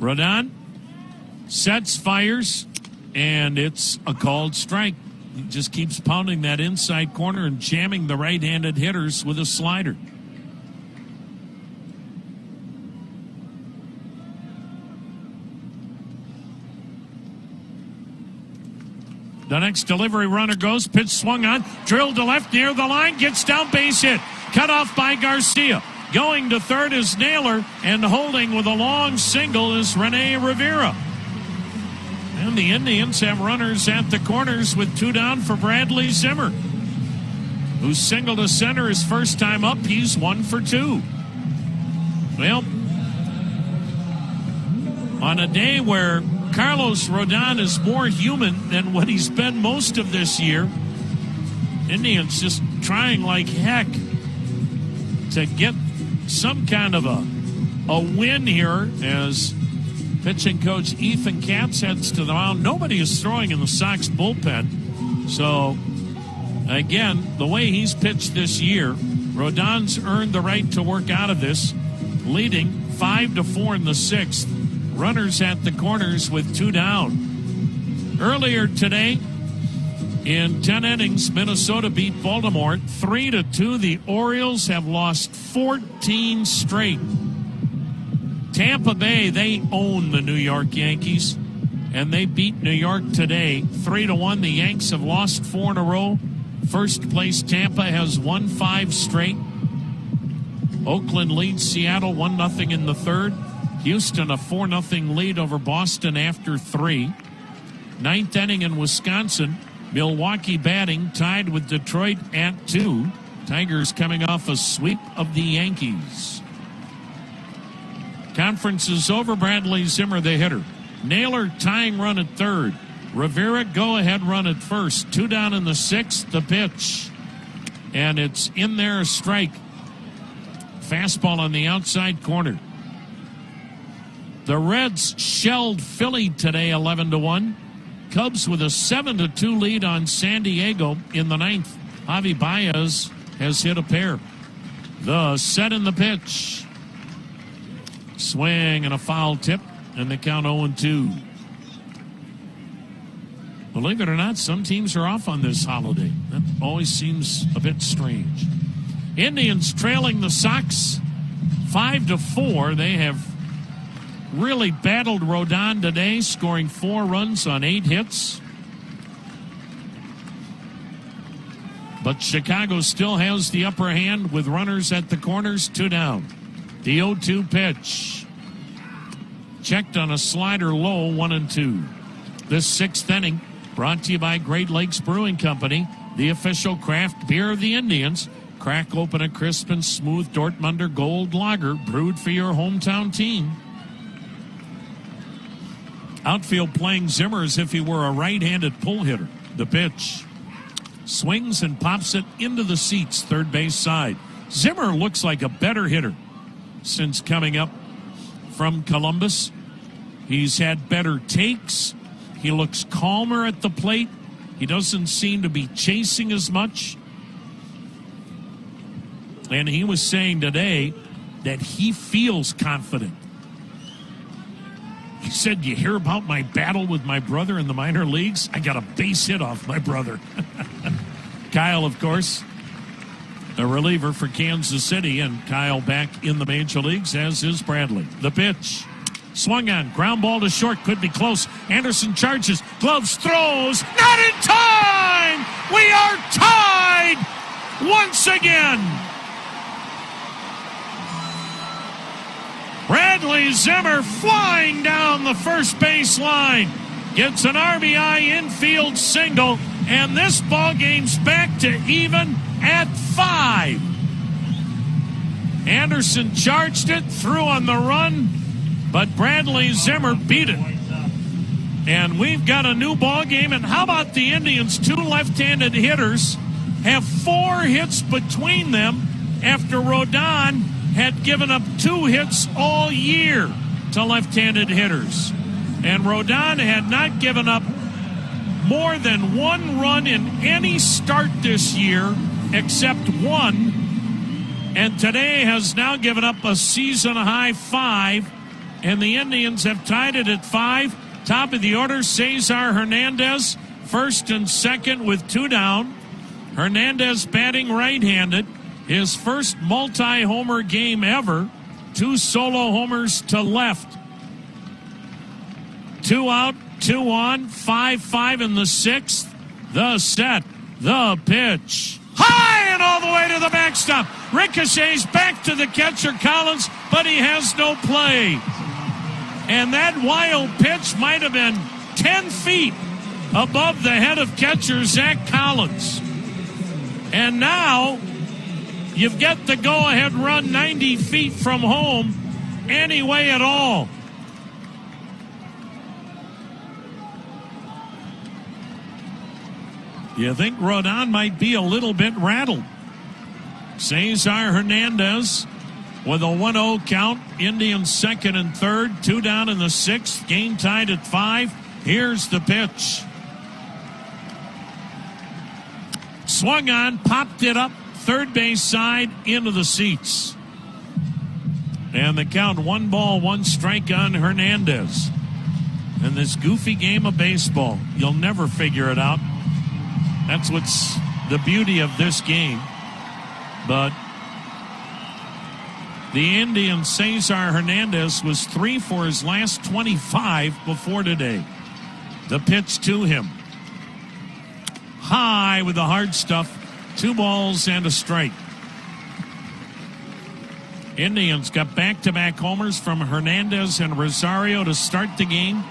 Rodon sets, fires, and it's a called strike. He just keeps pounding that inside corner and jamming the right-handed hitters with a slider. The next delivery runner goes, pitch swung on, drilled to left near the line, gets down, base hit. Cut off by Garcia. Going to third is Naylor, and holding with a long single is Rene Rivera. And the Indians have runners at the corners with 2 down for Bradley Zimmer, who singled to center his first time up. He's 1 for 2. Well, on a day where Carlos Rodon is more human than what he's been most of this year, Indians just trying like heck to get some kind of a win here as pitching coach Ethan Katz heads to the mound. Nobody is throwing in the Sox bullpen. So, again, the way he's pitched this year, Rodon's earned the right to work out of this, leading 5-4 in the 6th. Runners at the corners with 2 down. Earlier today, in 10 innings, Minnesota beat Baltimore 3-2. The Orioles have lost 14 straight. Tampa Bay, they own the New York Yankees, and they beat New York today 3-1. The Yanks have lost 4 in a row. First place Tampa has won 5 straight. Oakland leads Seattle 1-0 in the 3rd. Houston a 4-0 lead over Boston after 3. 9th inning in Wisconsin. Milwaukee batting tied with Detroit at 2. Tigers coming off a sweep of the Yankees. Conference is over. Bradley Zimmer the hitter. Naylor tying run at 3rd. Rivera go-ahead run at 1st. 2 down in the 6th. The pitch. And it's in there, a strike. Fastball on the outside corner. The Reds shelled Philly today 11-1. Cubs with a 7-2 lead on San Diego in the 9th. Javi Baez has hit a pair. The set in the pitch. Swing and a foul tip, and the count 0-2. Believe it or not, some teams are off on this holiday. That always seems a bit strange. Indians trailing the Sox 5-4. They have really battled Rodon today, scoring 4 runs on 8 hits. But Chicago still has the upper hand with runners at the corners, 2 down. The 0-2 pitch. Checked on a slider low, 1-2. This 6th inning brought to you by Great Lakes Brewing Company, the official craft beer of the Indians. Crack open a crisp and smooth Dortmunder Gold Lager brewed for your hometown team. Outfield playing Zimmer as if he were a right-handed pull hitter. The pitch. Swings and pops it into the seats, third base side. Zimmer looks like a better hitter since coming up from Columbus. He's had better takes. He looks calmer at the plate. He doesn't seem to be chasing as much. And he was saying today that he feels confident. He said, "You hear about my battle with my brother in the minor leagues? I got a base hit off my brother." Kyle, of course, a reliever for Kansas City, and Kyle back in the major leagues, as is Bradley. The pitch. Swung on. Ground ball to short. Could be close. Anderson charges. Gloves. Throws. Not in time! We are tied once again. Bradley Zimmer flying down the first base line. Gets an RBI infield single, and this ball game's back to even at 5. Anderson charged it, threw on the run, but Bradley Zimmer beat it. And we've got a new ball game. And how about the Indians? 2 left-handed hitters have 4 hits between them after Rodon had given up 2 hits all year to left-handed hitters. And Rodon had not given up more than 1 run in any start this year except 1. And today has now given up a season-high 5. And the Indians have tied it at 5. Top of the order, Cesar Hernandez, first and second with 2 down. Hernandez batting right-handed. His first multi-homer game ever. 2 solo homers to left. 2 out, 2 on, 5-5 in the 6th. The set. The pitch. High and all the way to the backstop. Ricochets back to the catcher, Collins, but he has no play. And that wild pitch might have been 10 feet above the head of catcher Zach Collins. And now you've got the go-ahead run 90 feet from home any way at all. You think Rodon might be a little bit rattled. Cesar Hernandez with a 1-0 count. Indians second and third. 2 down in the sixth. Game tied at 5. Here's the pitch. Swung on, popped it up, third base side, into the seats. And the count, 1 ball, 1 strike on Hernandez. And this goofy game of baseball, you'll never figure it out. That's what's the beauty of this game. But the Indian Cesar Hernandez was 3 for his last 25 before today. The pitch to him. High with the hard stuff. 2 balls and a strike. Indians got back-to-back homers from Hernandez and Rosario to start the game.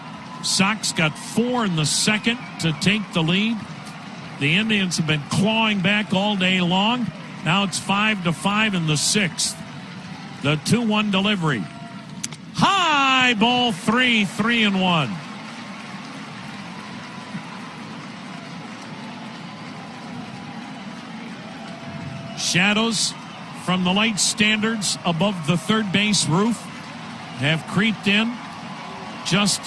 Sox got 4 in the second to take the lead. The Indians have been clawing back all day long. Now it's 5-5 in the sixth. The 2-1 delivery. High ball 3, 3-1. Shadows from the light standards above the third base roof have creeped in just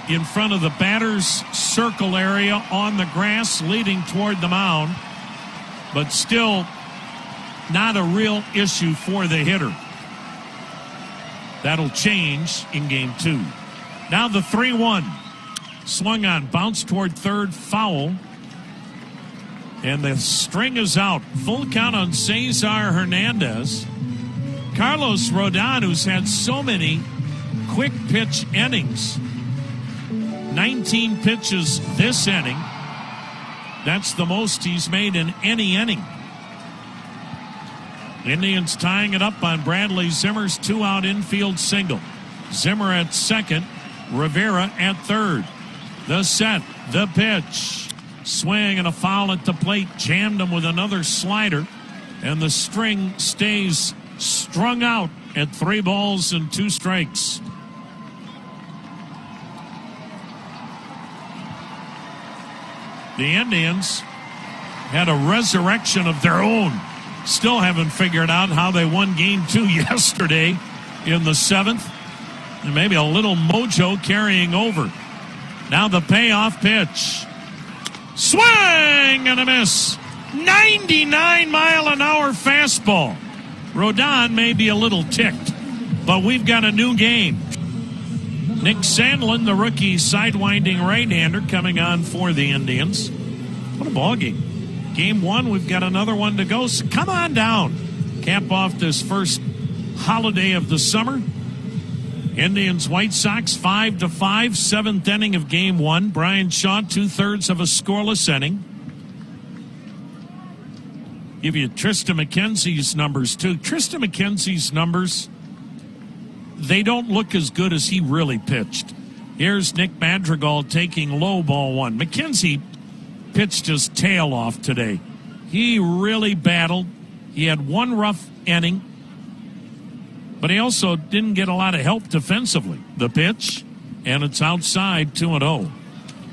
in front of the batter's circle area on the grass leading toward the mound, but still not a real issue for the hitter. That'll change in game 2. Now the 3-1. Swung on, bounced toward third, foul. And the string is out. Full count on Cesar Hernandez. Carlos Rodon, who's had so many quick pitch innings, 19 pitches this inning. That's the most he's made in any inning. Indians tying it up on Bradley Zimmer's 2-out infield single. Zimmer at second, Rivera at third. The set, the pitch. Swing and a foul at the plate. Jammed him with another slider. And the string stays strung out at 3 balls and 2 strikes. The Indians had a resurrection of their own. Still haven't figured out how they won game 2 yesterday in the 7th. And maybe a little mojo carrying over. Now the payoff pitch. Swing and a miss. 99-mile-an-hour fastball. Rodon may be a little ticked, but we've got a new game. Nick Sandlin, the rookie sidewinding right-hander, coming on for the Indians. What a ball game. Game 1, we've got another one to go. So come on down. Cap off this first holiday of the summer. Indians, White Sox 5-5, 7th inning of game 1. Brian Shaw, 2/3 of a scoreless inning. Give you Tristan McKenzie's numbers too. Tristan McKenzie's numbers, they don't look as good as he really pitched. Here's Nick Madrigal taking low ball 1. McKenzie pitched his tail off today. He really battled. He had 1 rough inning, but he also didn't get a lot of help defensively. The pitch, and it's outside, 2-0.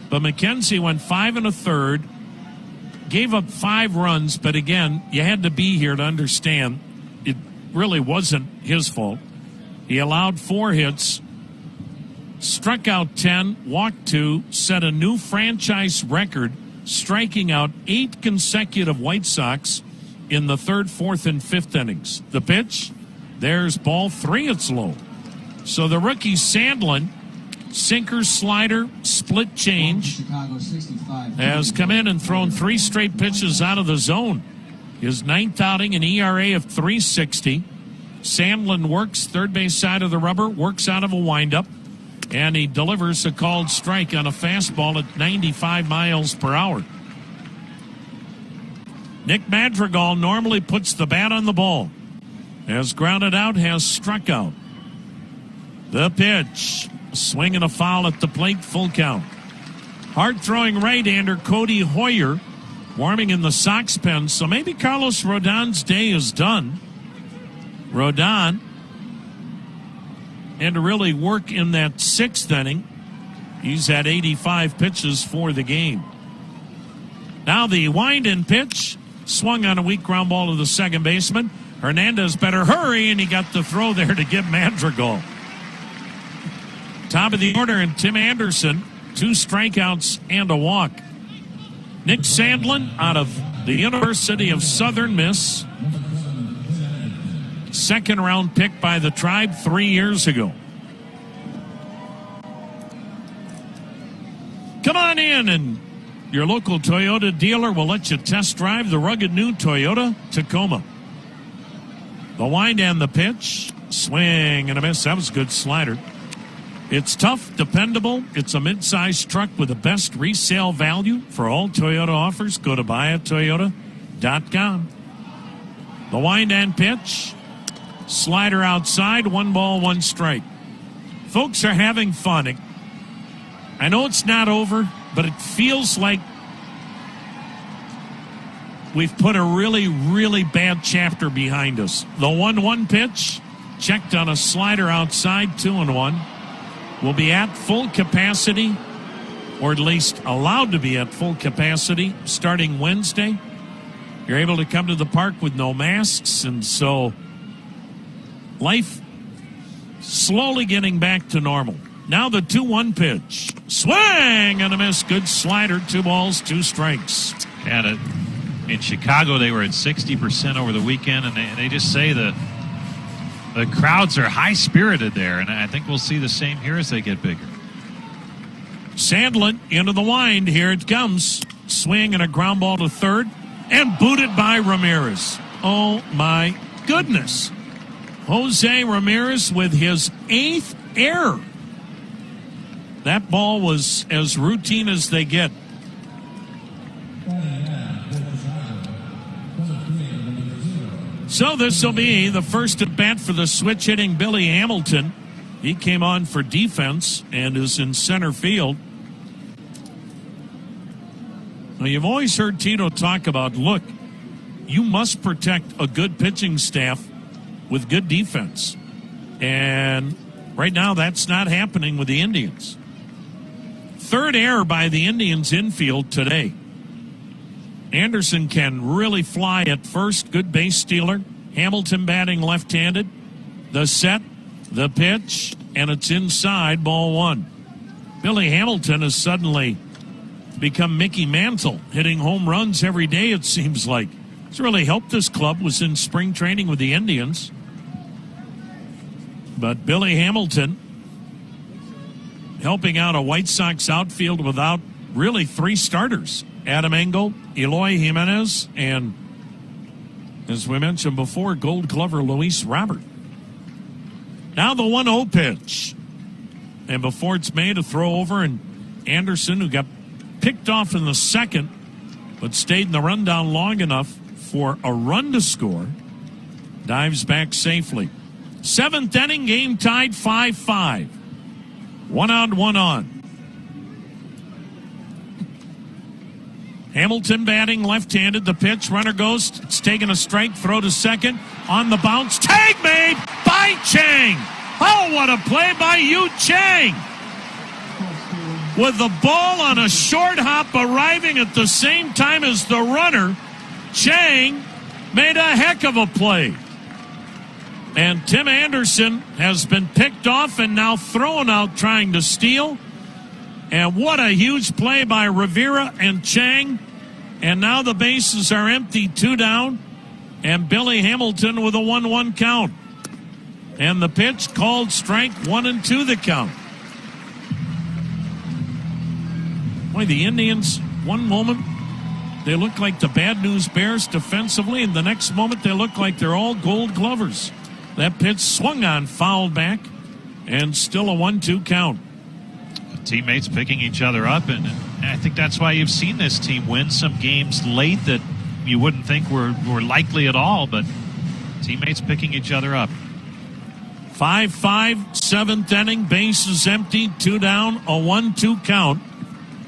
But McKenzie went 5 1/3, gave up 5 runs, but again, you had to be here to understand it really wasn't his fault. He allowed 4 hits, struck out 10, walked 2, set a new franchise record, striking out 8 consecutive White Sox in the 3rd, 4th, and 5th innings. The pitch, there's ball 3, it's low. So the rookie Sandlin, sinker, slider, split change, has come in and thrown 3 straight pitches out of the zone. His 9th outing, an ERA of 3.60. Sandlin works third base side of the rubber, works out of a windup, and he delivers a called strike on a fastball at 95 miles per hour. Nick Madrigal normally puts the bat on the ball. Has grounded out, has struck out. The pitch. Swing and a foul at the plate, full count. Hard-throwing right-hander Cody Hoyer warming in the Sox pen, so maybe Carlos Rodon's day is done. Rodon had to really work in that 6th inning. He's had 85 pitches for the game. Now the wind-in pitch, swung on a weak ground ball to the second baseman. Hernandez better hurry, and he got the throw there to give Madrigal. Top of the order, and Tim Anderson, 2 strikeouts and a walk. Nick Sandlin out of the University of Southern Miss. 2nd round pick by the Tribe 3 years ago. Come on in, and your local Toyota dealer will let you test drive the rugged new Toyota Tacoma. The wind and the pitch. Swing and a miss. That was a good slider. It's tough, dependable. It's a midsize truck with the best resale value. For all Toyota offers, go to buyatoyota.com. The wind and pitch. Slider outside. 1 ball, 1 strike. Folks are having fun. I know it's not over, but it feels like we've put a really, really bad chapter behind us. The 1-1 pitch. Checked on a slider outside. 2-1. Will be at full capacity, or at least allowed to be at full capacity, starting Wednesday. You're able to come to the park with no masks, and so life slowly getting back to normal. Now the 2-1 pitch. Swing and a miss. Good slider. 2 balls, 2 strikes. And in Chicago, they were at 60% over the weekend, and they just say the crowds are high-spirited there, and I think we'll see the same here as they get bigger. Sandlin into the wind. Here it comes. Swing and a ground ball to third, and booted by Ramirez. Oh, my goodness. Jose Ramirez with his 8th error. That ball was as routine as they get. So this will be the first at bat for the switch hitting Billy Hamilton. He came on for defense and is in center field. Now, you've always heard Tito talk about, look, you must protect a good pitching staff with good defense. And right now that's not happening with the Indians. 3rd error by the Indians infield today. Anderson can really fly at first. Good base stealer. Hamilton batting left-handed. The set, the pitch, and it's inside, ball 1. Billy Hamilton has suddenly become Mickey Mantle, hitting home runs every day, it seems like. It's really helped this club. Was in spring training with the Indians. But Billy Hamilton helping out a White Sox outfield without really 3 starters. Adam Engel, Eloy Jimenez, and, as we mentioned before, Gold Glover Luis Robert. Now the 1-0 pitch. And before it's made, a throw over, and Anderson, who got picked off in the 2nd, but stayed in the rundown long enough for a run to score, dives back safely. 7th inning, game tied 5-5. 1 out, 1 on. Hamilton batting left-handed. The pitch, runner goes. It's taking a strike. Throw to second. On the bounce. Tag made by Chang. Oh, what a play by Yu Chang. With the ball on a short hop arriving at the same time as the runner, Chang made a heck of a play. And Tim Anderson has been picked off and now thrown out trying to steal. And what a huge play by Rivera and Chang. And now the bases are empty, 2 down. And Billy Hamilton with a 1-1 count. And the pitch called strike 1-2 the count. Boy, the Indians, one moment, they look like the Bad News Bears defensively, and the next moment they look like they're all Gold Glovers. That pitch swung on, fouled back, and still a 1-2 count. Teammates picking each other up, and I think that's why you've seen this team win some games late that you wouldn't think were likely at all, but teammates picking each other up. 5-5, seventh inning, bases empty, 2 down, a 1-2 count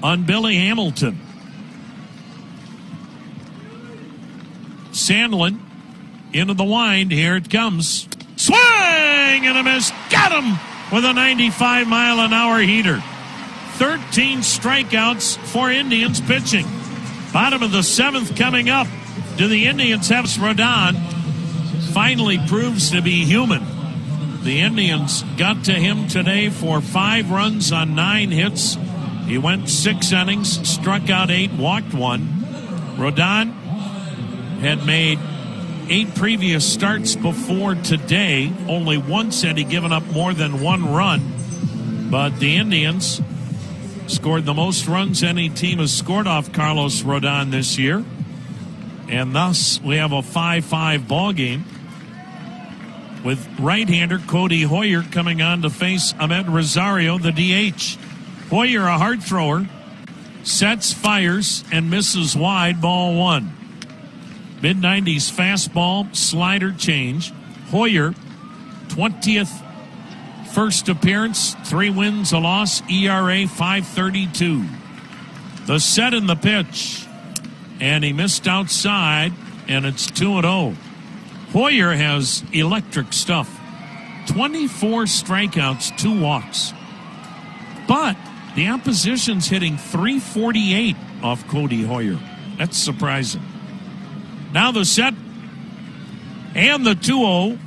on Billy Hamilton. Sandlin into the wind. Here it comes. Swing and a miss. Got him with a 95-mile-an-hour heater. 13 strikeouts for Indians pitching. Bottom of the 7th coming up. Do the Indians have Rodon? Finally proves to be human. The Indians got to him today for 5 runs on 9 hits. He went 6 innings, struck out 8, walked 1. Rodon had made 8 previous starts before today. Only once had he given up more than 1 run. But the Indians scored the most runs any team has scored off Carlos Rodon this year. And thus, we have a 5-5 ball game with right-hander Cody Hoyer coming on to face Ahmed Rosario, the DH. Hoyer, a hard thrower, sets, fires, and misses wide, ball 1. Mid-90s fastball, slider change. Hoyer, 20th first appearance, 3 wins, a loss, ERA 5.32. The set in the pitch, and he missed outside, and it's 2-0. Hoyer has electric stuff. 24 strikeouts, 2 walks. But the opposition's hitting .348 off Cody Hoyer. That's surprising. Now the set and the 2-0.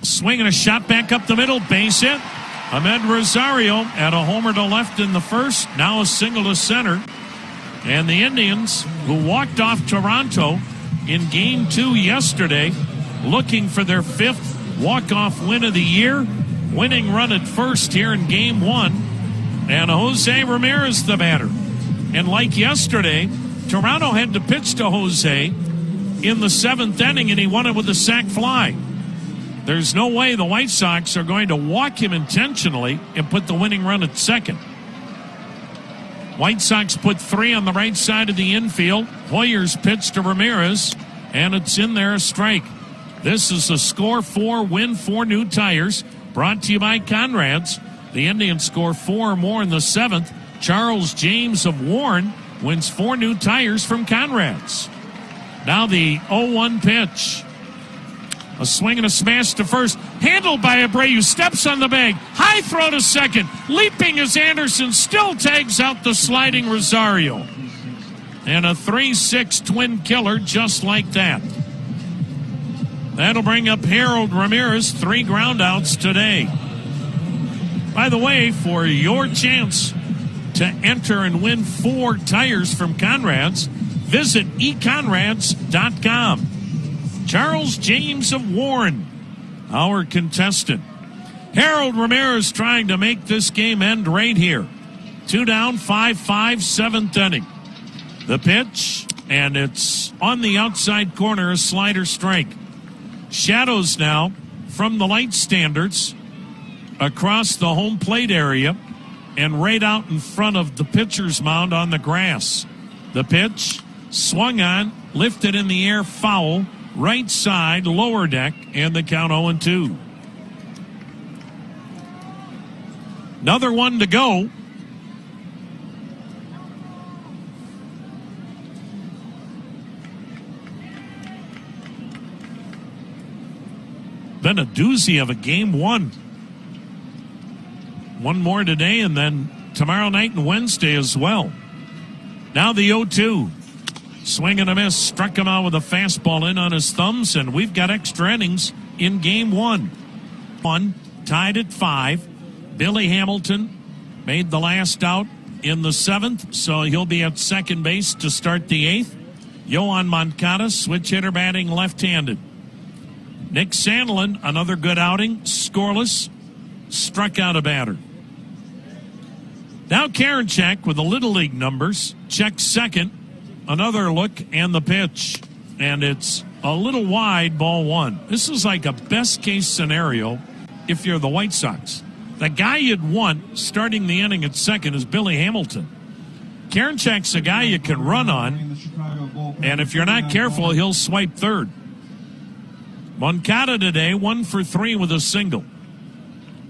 Swinging a shot back up the middle, base hit. Ahmed Rosario had a homer to left in the first, now a single to center. And the Indians, who walked off Toronto in Game 2 yesterday, looking for their 5th walk-off win of the year. Winning run at first here in Game 1. And Jose Ramirez the batter. And like yesterday, Toronto had to pitch to Jose in the 7th inning, and he won it with a sac fly. There's no way the White Sox are going to walk him intentionally and put the winning run at second. White Sox put 3 on the right side of the infield. Hoyer's pitch to Ramirez, and it's in there, a strike. This is a score 4, win 4 new tires, brought to you by Conrad's. The Indians score 4 or more in the 7th. Charles James of Warren wins 4 new tires from Conrad's. Now the 0-1 pitch. A swing and a smash to first. Handled by Abreu. Steps on the bag. High throw to second. Leaping as Anderson still tags out the sliding Rosario. And a 3-6 twin killer just like that. That'll bring up Harold Ramirez. 3 groundouts today. By the way, for your chance to enter and win 4 tires from Conrad's, visit econrads.com. Charles James of Warren, our contestant. Harold Ramirez trying to make this game end right here. 2 down, 5-5, 7th inning. The pitch, and it's on the outside corner, a slider strike. Shadows now from the light standards across the home plate area and right out in front of the pitcher's mound on the grass. The pitch, swung on, lifted in the air, foul. Right side, lower deck, and the count 0-2. Another one to go. Been a doozy of a Game 1. One more today, and then tomorrow night and Wednesday as well. Now the 0-2. Swing and a miss, struck him out with a fastball in on his thumbs, and we've got extra innings in Game 1. 1 tied at 5. Billy Hamilton made the last out in the 7th, so he'll be at second base to start the 8th. Yohan Moncada, switch hitter, batting left-handed. Nick Sandlin, another good outing, scoreless, struck out a batter. Now Karinchak with the Little League numbers, checks second. Another look and the pitch, and it's a little wide, ball 1. This is like a best-case scenario if you're the White Sox. The guy you'd want starting the inning at second is Billy Hamilton. Karinchak's a guy you can run on, And if you're not careful, he'll swipe third. Moncada today, 1 for 3 with a single.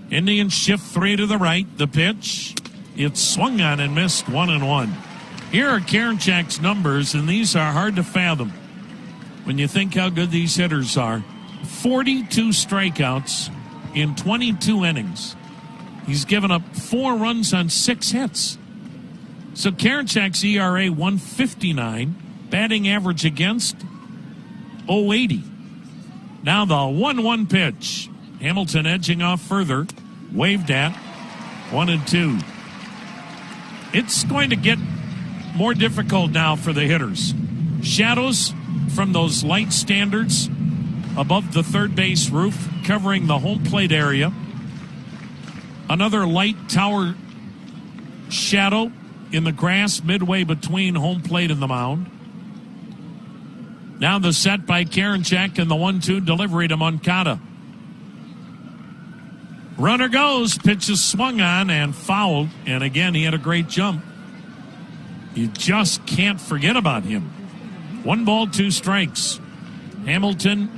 Indians shift 3 to the right. The pitch, it's swung on and missed, 1-1. Here are Karinchak's numbers, and these are hard to fathom when you think how good these hitters are. 42 strikeouts in 22 innings. He's given up 4 runs on 6 hits. So Karinchak's ERA 1.59, batting average against 0.80. Now the 1-1 pitch. Hamilton edging off further, waved at, 1-2. It's going to get more difficult now for the hitters. Shadows from those light standards above the third base roof covering the home plate area. Another light tower shadow in the grass midway between home plate and the mound. Now the set by Karinchak and the 1-2 delivery to Moncada. Runner goes, pitch is swung on and fouled, and again he had a great jump. You just can't forget about him. 1 ball, 2 strikes. Hamilton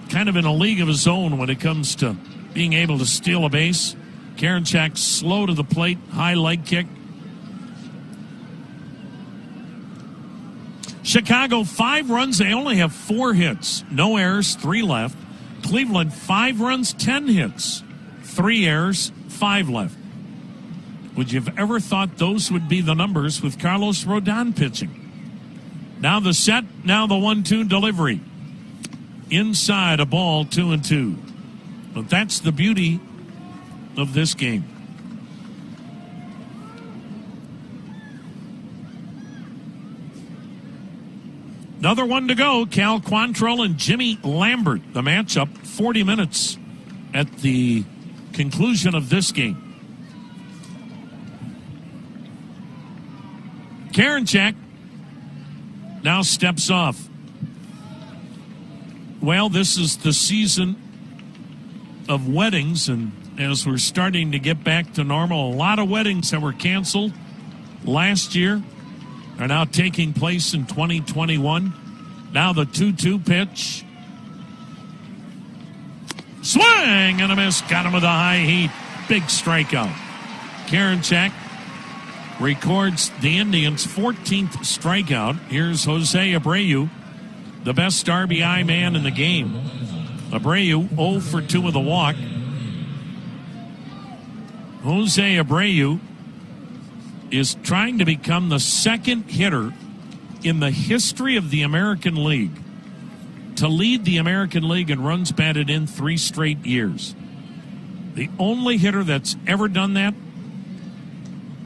kind of in a league of his own when it comes to being able to steal a base. Karinchak slow to the plate, high leg kick. Chicago, 5 runs. They only have 4 hits. No errors, 3 left. Cleveland, 5 runs, 10 hits. 3 errors, 5 left. Would you have ever thought those would be the numbers with Carlos Rodon pitching? Now the set, now the 1-2 delivery. Inside, a ball, 2-2. But that's the beauty of this game. Another one to go. Cal Quantrill and Jimmy Lambert. The matchup, 40 minutes at the conclusion of this game. Karinchak now steps off. Well, this is the season of weddings, and as we're starting to get back to normal, a lot of weddings that were canceled last year are now taking place in 2021. Now the 2-2 pitch. Swing and a miss. Got him with a high heat. Big strikeout. Karinchak records the Indians' 14th strikeout. Here's Jose Abreu, the best RBI man in the game. Abreu 0 for 2 with a walk. Jose Abreu is trying to become the second hitter in the history of the American League to lead the American League in runs batted in 3 straight years. The only hitter that's ever done that,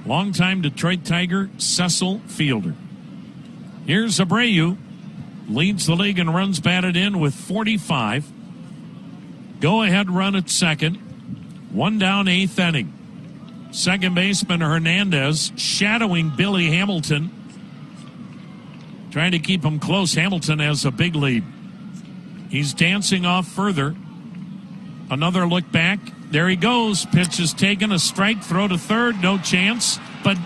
longtime Detroit Tiger Cecil Fielder. Here's Abreu, leads the league in runs batted in with 45. Go-ahead run at second. 1 down, 8th inning. Second baseman Hernandez shadowing Billy Hamilton, trying to keep him close. Hamilton has a big lead. He's dancing off further. Another look back. There he goes. Pitch is taken. A strike. Throw to third. No chance. But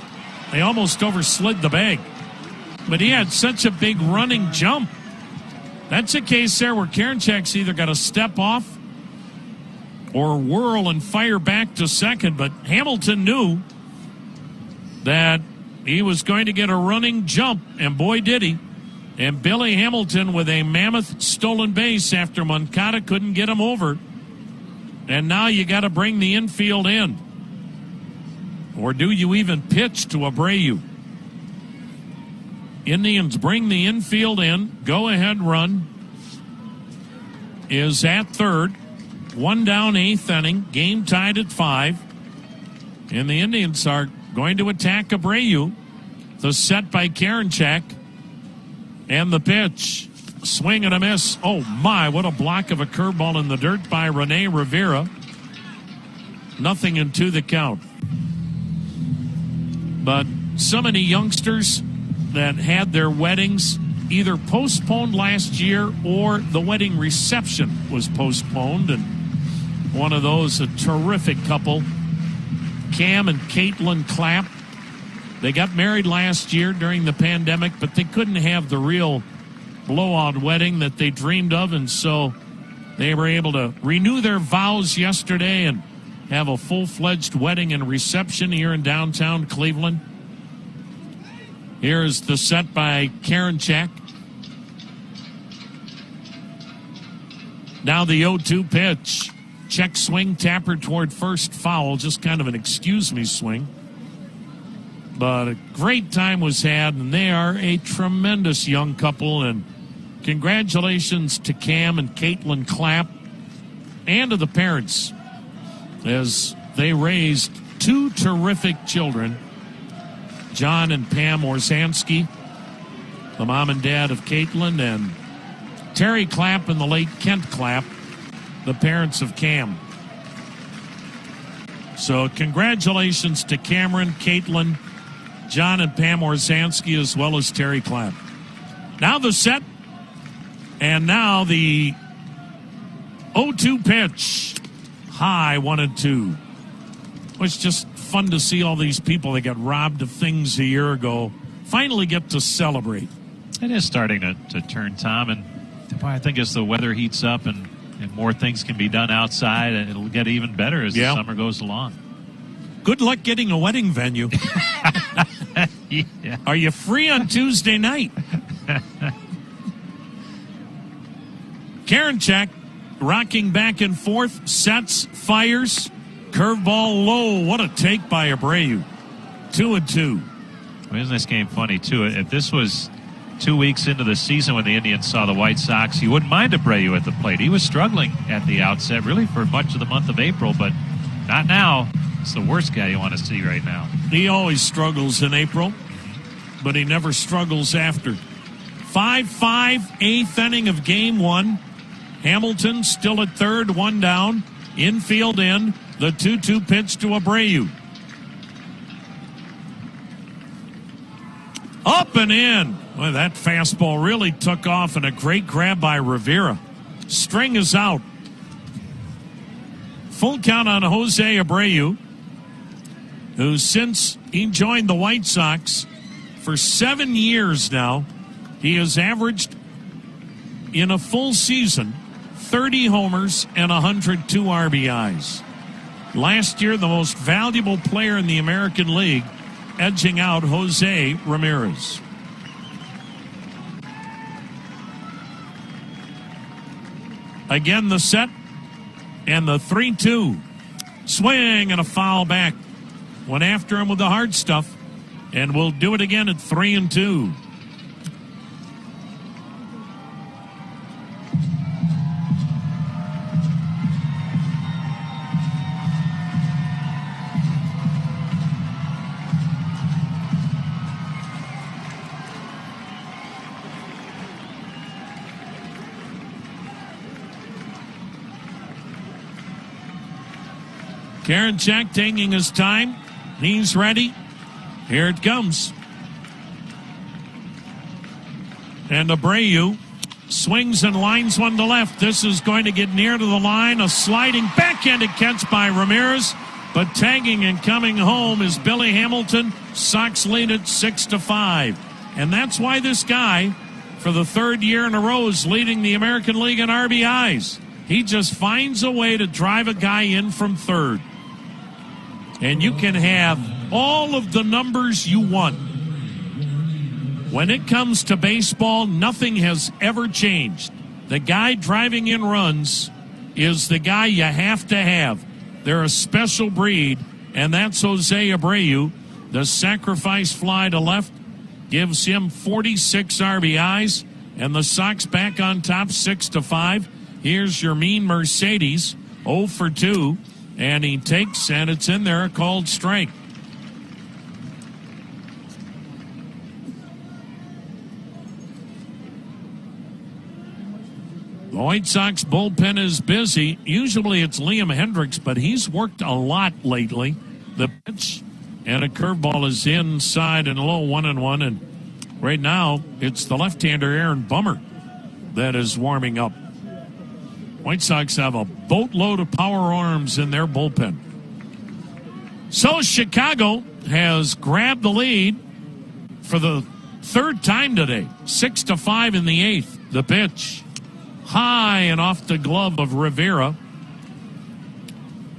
they almost overslid the bag. But he had such a big running jump. That's a case there where Karinchak's either got to step off or whirl and fire back to second. But Hamilton knew that he was going to get a running jump, and boy did he. And Billy Hamilton with a mammoth stolen base after Moncada couldn't get him over. And now you got to bring the infield in. Or do you even pitch to Abreu? Indians bring the infield in. Go-ahead run is at third. 1 down, 8th inning. Game tied at 5. And the Indians are going to attack Abreu. The set by Karinchak. And the pitch. Swing and a miss. Oh, my, what a block of a curveball in the dirt by Rene Rivera. 0-2 the count. But so many youngsters that had their weddings either postponed last year or the wedding reception was postponed. And one of those, a terrific couple, Cam and Caitlin Clapp, They got married last year during the pandemic, but they couldn't have the real blowout wedding that they dreamed of, and so they were able to renew their vows yesterday and have a full-fledged wedding and reception here in downtown Cleveland. Here's the set by Karinchak. Now the 0-2 pitch. Check swing, tapper toward first, foul. Just kind of an excuse-me swing. But a great time was had, and they are a tremendous young couple. And congratulations to Cam and Caitlin Clapp and to the parents as they raised two terrific children, John and Pam Orzansky, the mom and dad of Caitlin, and Terry Clapp and the late Kent Clapp, the parents of Cam. So congratulations to Cameron, Caitlin, John and Pam Orzansky, as well as Terry Clapp. Now the set, and now the 0-2 pitch. High, 1-2. It was just fun to see all these people that got robbed of things a year ago finally get to celebrate. It is starting to turn, Tom, and I think as the weather heats up and more things can be done outside, and it'll get even better as the summer goes along. Good luck getting a wedding venue. Yeah. Are you free on Tuesday night? Karinchak rocking back and forth, sets, fires, curveball low. What a take by Abreu. 2-2. Well, isn't this game funny, too? If this was 2 weeks into the season when the Indians saw the White Sox, you wouldn't mind Abreu at the plate. He was struggling at the outset, really, for much of the month of April, but not now. It's the worst guy you want to see right now. He always struggles in April, but he never struggles after. 5-5, eighth inning of game one. Hamilton still at third, one down. Infield in. The 2-2 pitch to Abreu. Up and in. Well, that fastball really took off, and a great grab by Rivera. String is out. Full count on Jose Abreu, who since he joined the White Sox for 7 years now, he has averaged in a full season 30 homers and 102 RBIs. Last year, the most valuable player in the American League, edging out Jose Ramirez. Again, the set and the 3-2. Swing and a foul back. Went after him with the hard stuff, and we'll do it again at 3-2. Karinchak taking his time. He's ready. Here it comes. And Abreu swings and lines one to left. This is going to get near to the line. A sliding backhanded catch by Ramirez. But tagging and coming home is Billy Hamilton. Sox lead at 6-5. And that's why this guy, for the third year in a row, is leading the American League in RBIs. He just finds a way to drive a guy in from third. And you can have all of the numbers you want. When it comes to baseball, nothing has ever changed. The guy driving in runs is the guy you have to have. They're a special breed, and that's Jose Abreu. The sacrifice fly to left gives him 46 RBIs, and the Sox back on top 6-5. Here's Yermin Mercedes, 0 for 2. And he takes, and it's in there, a called strike. The White Sox bullpen is busy. Usually it's Liam Hendriks, but he's worked a lot lately. The pitch and a curveball is inside and low, 1-1. And right now it's the left-hander Aaron Bummer that is warming up. White Sox have a boatload of power arms in their bullpen. So Chicago has grabbed the lead for the third time today. 6-5 in the eighth. The pitch. High and off the glove of Rivera.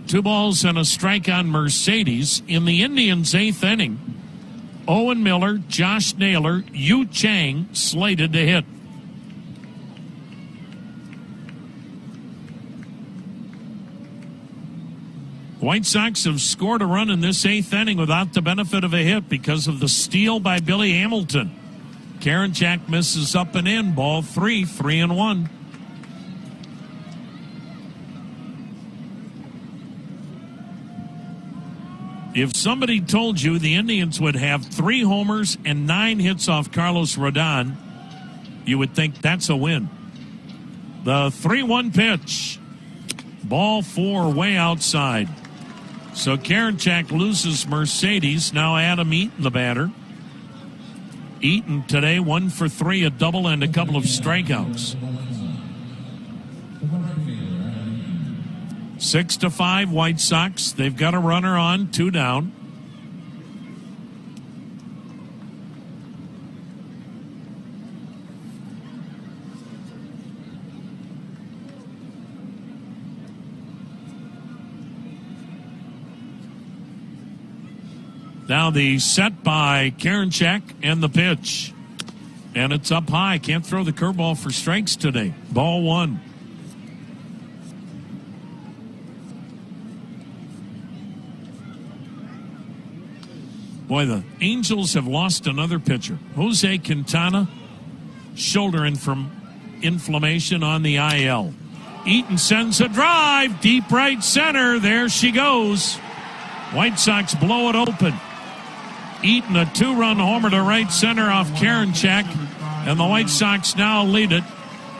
2 balls and a strike on Mercedes. In the Indians' eighth inning, Owen Miller, Josh Naylor, Yu Chang slated to hit. White Sox have scored a run in this eighth inning without the benefit of a hit because of the steal by Billy Hamilton. Karinchak misses up and in. Ball 3, 3-1. If somebody told you the Indians would have 3 homers and 9 hits off Carlos Rodon, you would think that's a win. The 3-1 pitch. Ball 4 way outside. So Karinchak loses Mercedes. Now Adam Eaton, the batter. Eaton today 1 for 3, a double and a couple of strikeouts. 6-5 White Sox. They've got a runner on, 2 down. Now the set by Karinchak and the pitch. And it's up high. Can't throw the curveball for strikes today. Ball 1. Boy, the Angels have lost another pitcher. Jose Quintana, shouldering from inflammation on the IL. Eaton sends a drive, deep right center. There she goes. White Sox blow it open. Eaton, a 2-run homer to right center off Karinchak, and the White Sox now lead it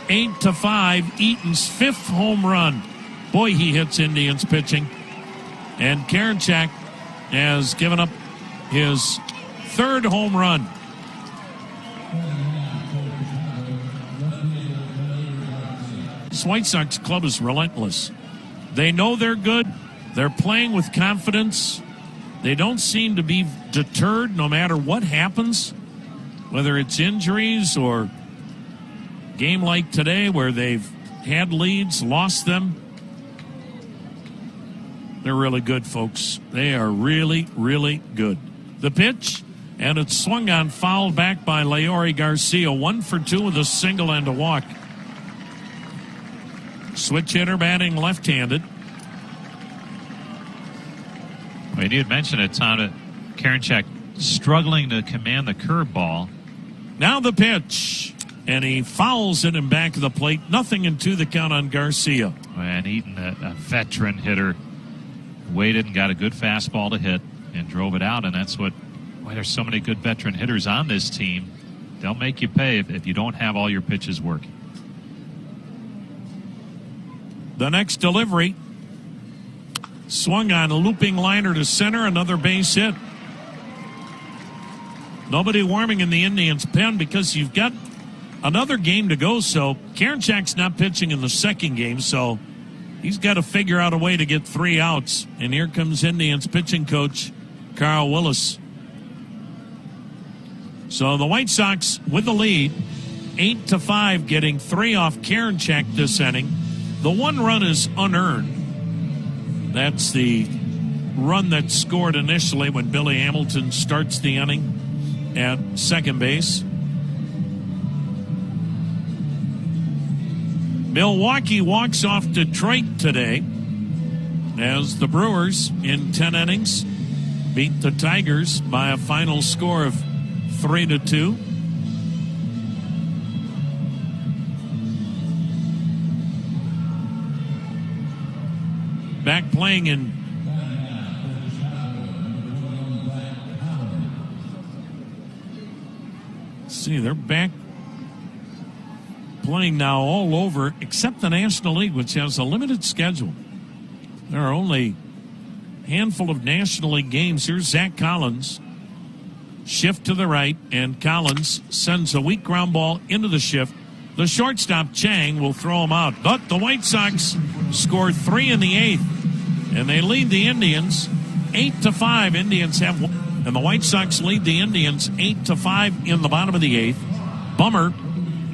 8-5. Eaton's 5th home run. Boy, he hits Indians pitching. And Karinchak has given up his 3rd home run. This White Sox club is relentless. They know they're good. They're playing with confidence. They don't seem to be deterred no matter what happens, whether it's injuries or game like today where they've had leads, lost them. They're really good, folks. They are really, really good. The pitch, and it's swung on, fouled back by Leury Garcia. 1 for 2 with a single and a walk. Switch hitter batting left-handed. Well, you had mentioned it, Tom, that Karinchak struggling to command the curveball. Now the pitch, and he fouls it in back of the plate. 0-2 the count on Garcia. And Eaton, a veteran hitter, waited and got a good fastball to hit and drove it out, and that's why there's so many good veteran hitters on this team. They'll make you pay if you don't have all your pitches working. The next delivery, swung on, a looping liner to center, another base hit. Nobody warming in the Indians' pen because you've got another game to go, so Karinchak's not pitching in the second game, so he's got to figure out a way to get 3 outs. And here comes Indians pitching coach Carl Willis. So the White Sox with the lead, 8-5, getting 3 off Karinchak this inning. The 1 run is unearned. That's the run that scored initially when Billy Hamilton starts the inning at second base. Milwaukee walks off Detroit today as the Brewers in 10 innings beat the Tigers by a final score of 3-2. Back playing in they're back playing now all over except the National League, which has a limited schedule. There are only a handful of National League games. Here's Zach Collins. Shift to the right, and Collins sends a weak ground ball into the shift. The shortstop, Chang, will throw him out. But the White Sox score 3 in the 8th, and they lead the Indians 8-5. Indians have And the White Sox lead the Indians 8-5 in the bottom of the eighth. Bummer,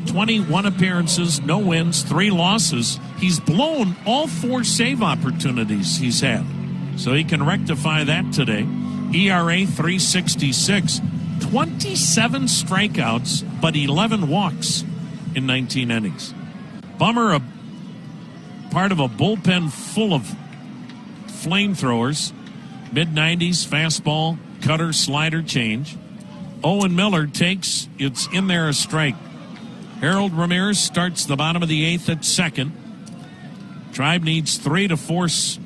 21 appearances, no wins, 3 losses. He's blown all 4 save opportunities he's had. So he can rectify that today. ERA 3.66. 27 strikeouts, but 11 walks in 19 innings. Bummer, a part of a bullpen full of flamethrowers. Mid-90s, fastball, cutter, slider, change. Owen Miller takes, it's in there a strike. Harold Ramirez starts the bottom of the eighth at second. Tribe needs 3 to force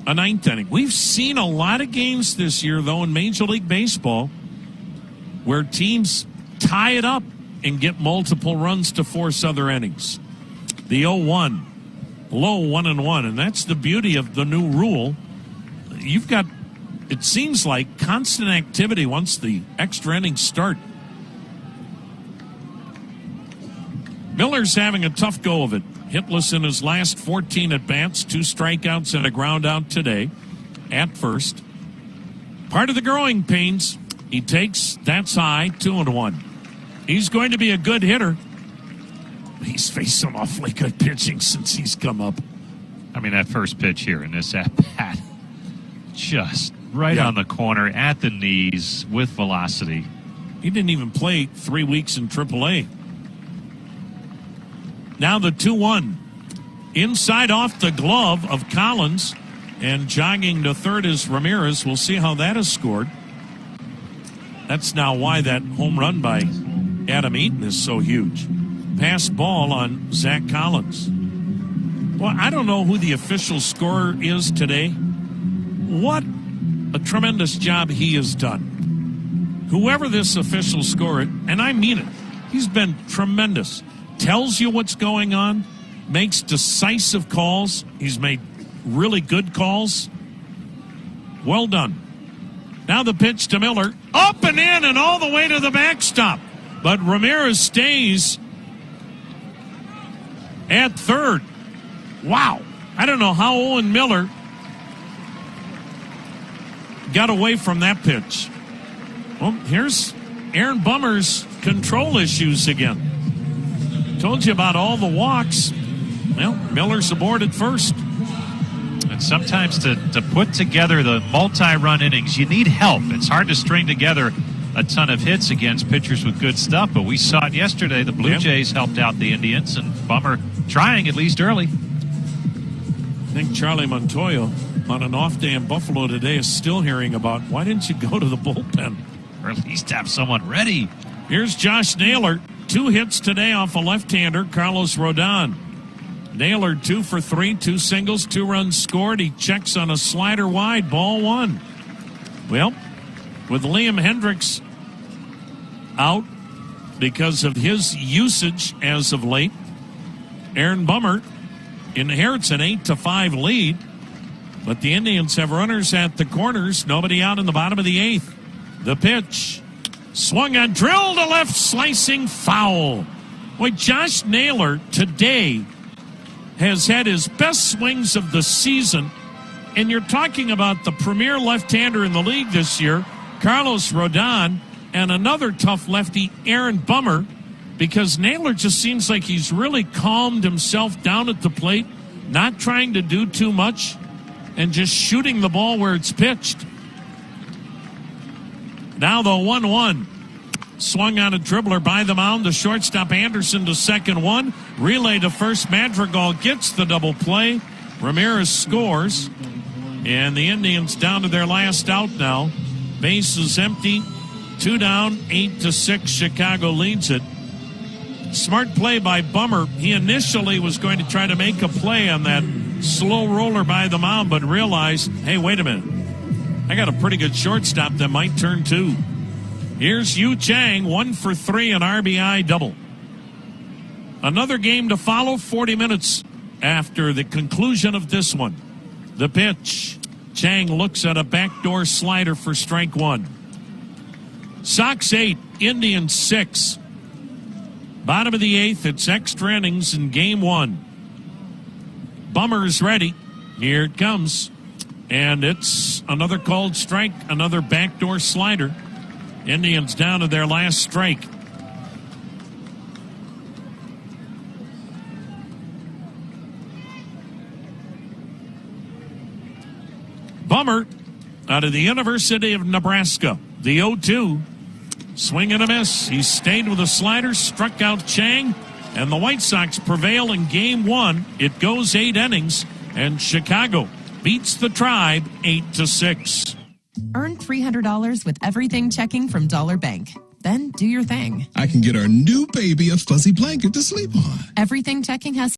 a ninth inning. We've seen a lot of games this year, though, in Major League Baseball where teams tie it up and get multiple runs to force other innings. The 0-1, low 1-1, and that's the beauty of the new rule. You've got, it seems like, constant activity once the extra innings start. Miller's having a tough go of it. Hitless in his last 14 at-bats, 2 strikeouts and a ground out today at first. Part of the growing pains. He takes, that's high, 2-1. He's going to be a good hitter. He's faced some awfully good pitching since he's come up. I mean, that first pitch here in this at-bat, just right on the corner, at the knees, with velocity. He didn't even play 3 weeks in AAA. Now the 2-1. Inside off the glove of Collins, and jogging to third is Ramirez. We'll see how that is scored. That's now why that home run by Adam Eaton is so huge. Pass ball on Zach Collins. Well, I don't know who the official scorer is today. What a tremendous job he has done. Whoever this official scorer, and I mean it, he's been tremendous. Tells you what's going on, makes decisive calls. He's made really good calls. Well done. Now the pitch to Miller. Up and in and all the way to the backstop. But Ramirez stays at third. Wow. I don't know how Owen Miller got away from that pitch. Well, here's Aaron Bummer's control issues again. Told you about all the walks. Well, Miller's aboard at first. And sometimes to put together the multi-run innings, you need help. It's hard to string together a ton of hits against pitchers with good stuff, but we saw it yesterday. The Blue Jays helped out the Indians, and Bummer trying at least early. I think Charlie Montoya on an off day in Buffalo today is still hearing about, why didn't you go to the bullpen? Or at least have someone ready. Here's Josh Naylor. 2 hits today off a left-hander, Carlos Rodon. Naylor 2 for 3, 2 singles, 2 runs scored. He checks on a slider wide, ball 1. Well, with Liam Hendricks out because of his usage as of late, Aaron Bummer inherits an 8-5 lead, but the Indians have runners at the corners, nobody out in the bottom of the 8th. The pitch, swung on, drilled to left, slicing foul. Boy, Josh Naylor today has had his best swings of the season, and you're talking about the premier left-hander in the league this year, Carlos Rodon, and another tough lefty, Aaron Bummer, because Naylor just seems like he's really calmed himself down at the plate, not trying to do too much, and just shooting the ball where it's pitched. Now the 1-1. Swung on a dribbler by the mound. The shortstop Anderson to second, 1. Relay to first. Madrigal gets the double play. Ramirez scores. And the Indians down to their last out now. Base is empty. 2 down, 8-6. Chicago leads it. Smart play by Bummer. He initially was going to try to make a play on that slow roller by the mound, but realized, hey, wait a minute. I got a pretty good shortstop that might turn 2. Here's Yu Chang, 1 for 3, an RBI double. Another game to follow, 40 minutes after the conclusion of this one. The pitch. Chang looks at a backdoor slider for strike 1. Sox 8, Indians 6. Bottom of the 8th, it's extra innings in game 1. Bummer's ready. Here it comes. And it's another called strike, another backdoor slider. Indians down to their last strike. Bummer out of the University of Nebraska. The 0-2. Swing and a miss. He stayed with a slider, struck out Chang, and the White Sox prevail in Game 1. It goes 8 innings, and Chicago beats the Tribe 8-6. Earn $300 with everything checking from Dollar Bank. Then do your thing. I can get our new baby a fuzzy blanket to sleep on. Everything checking has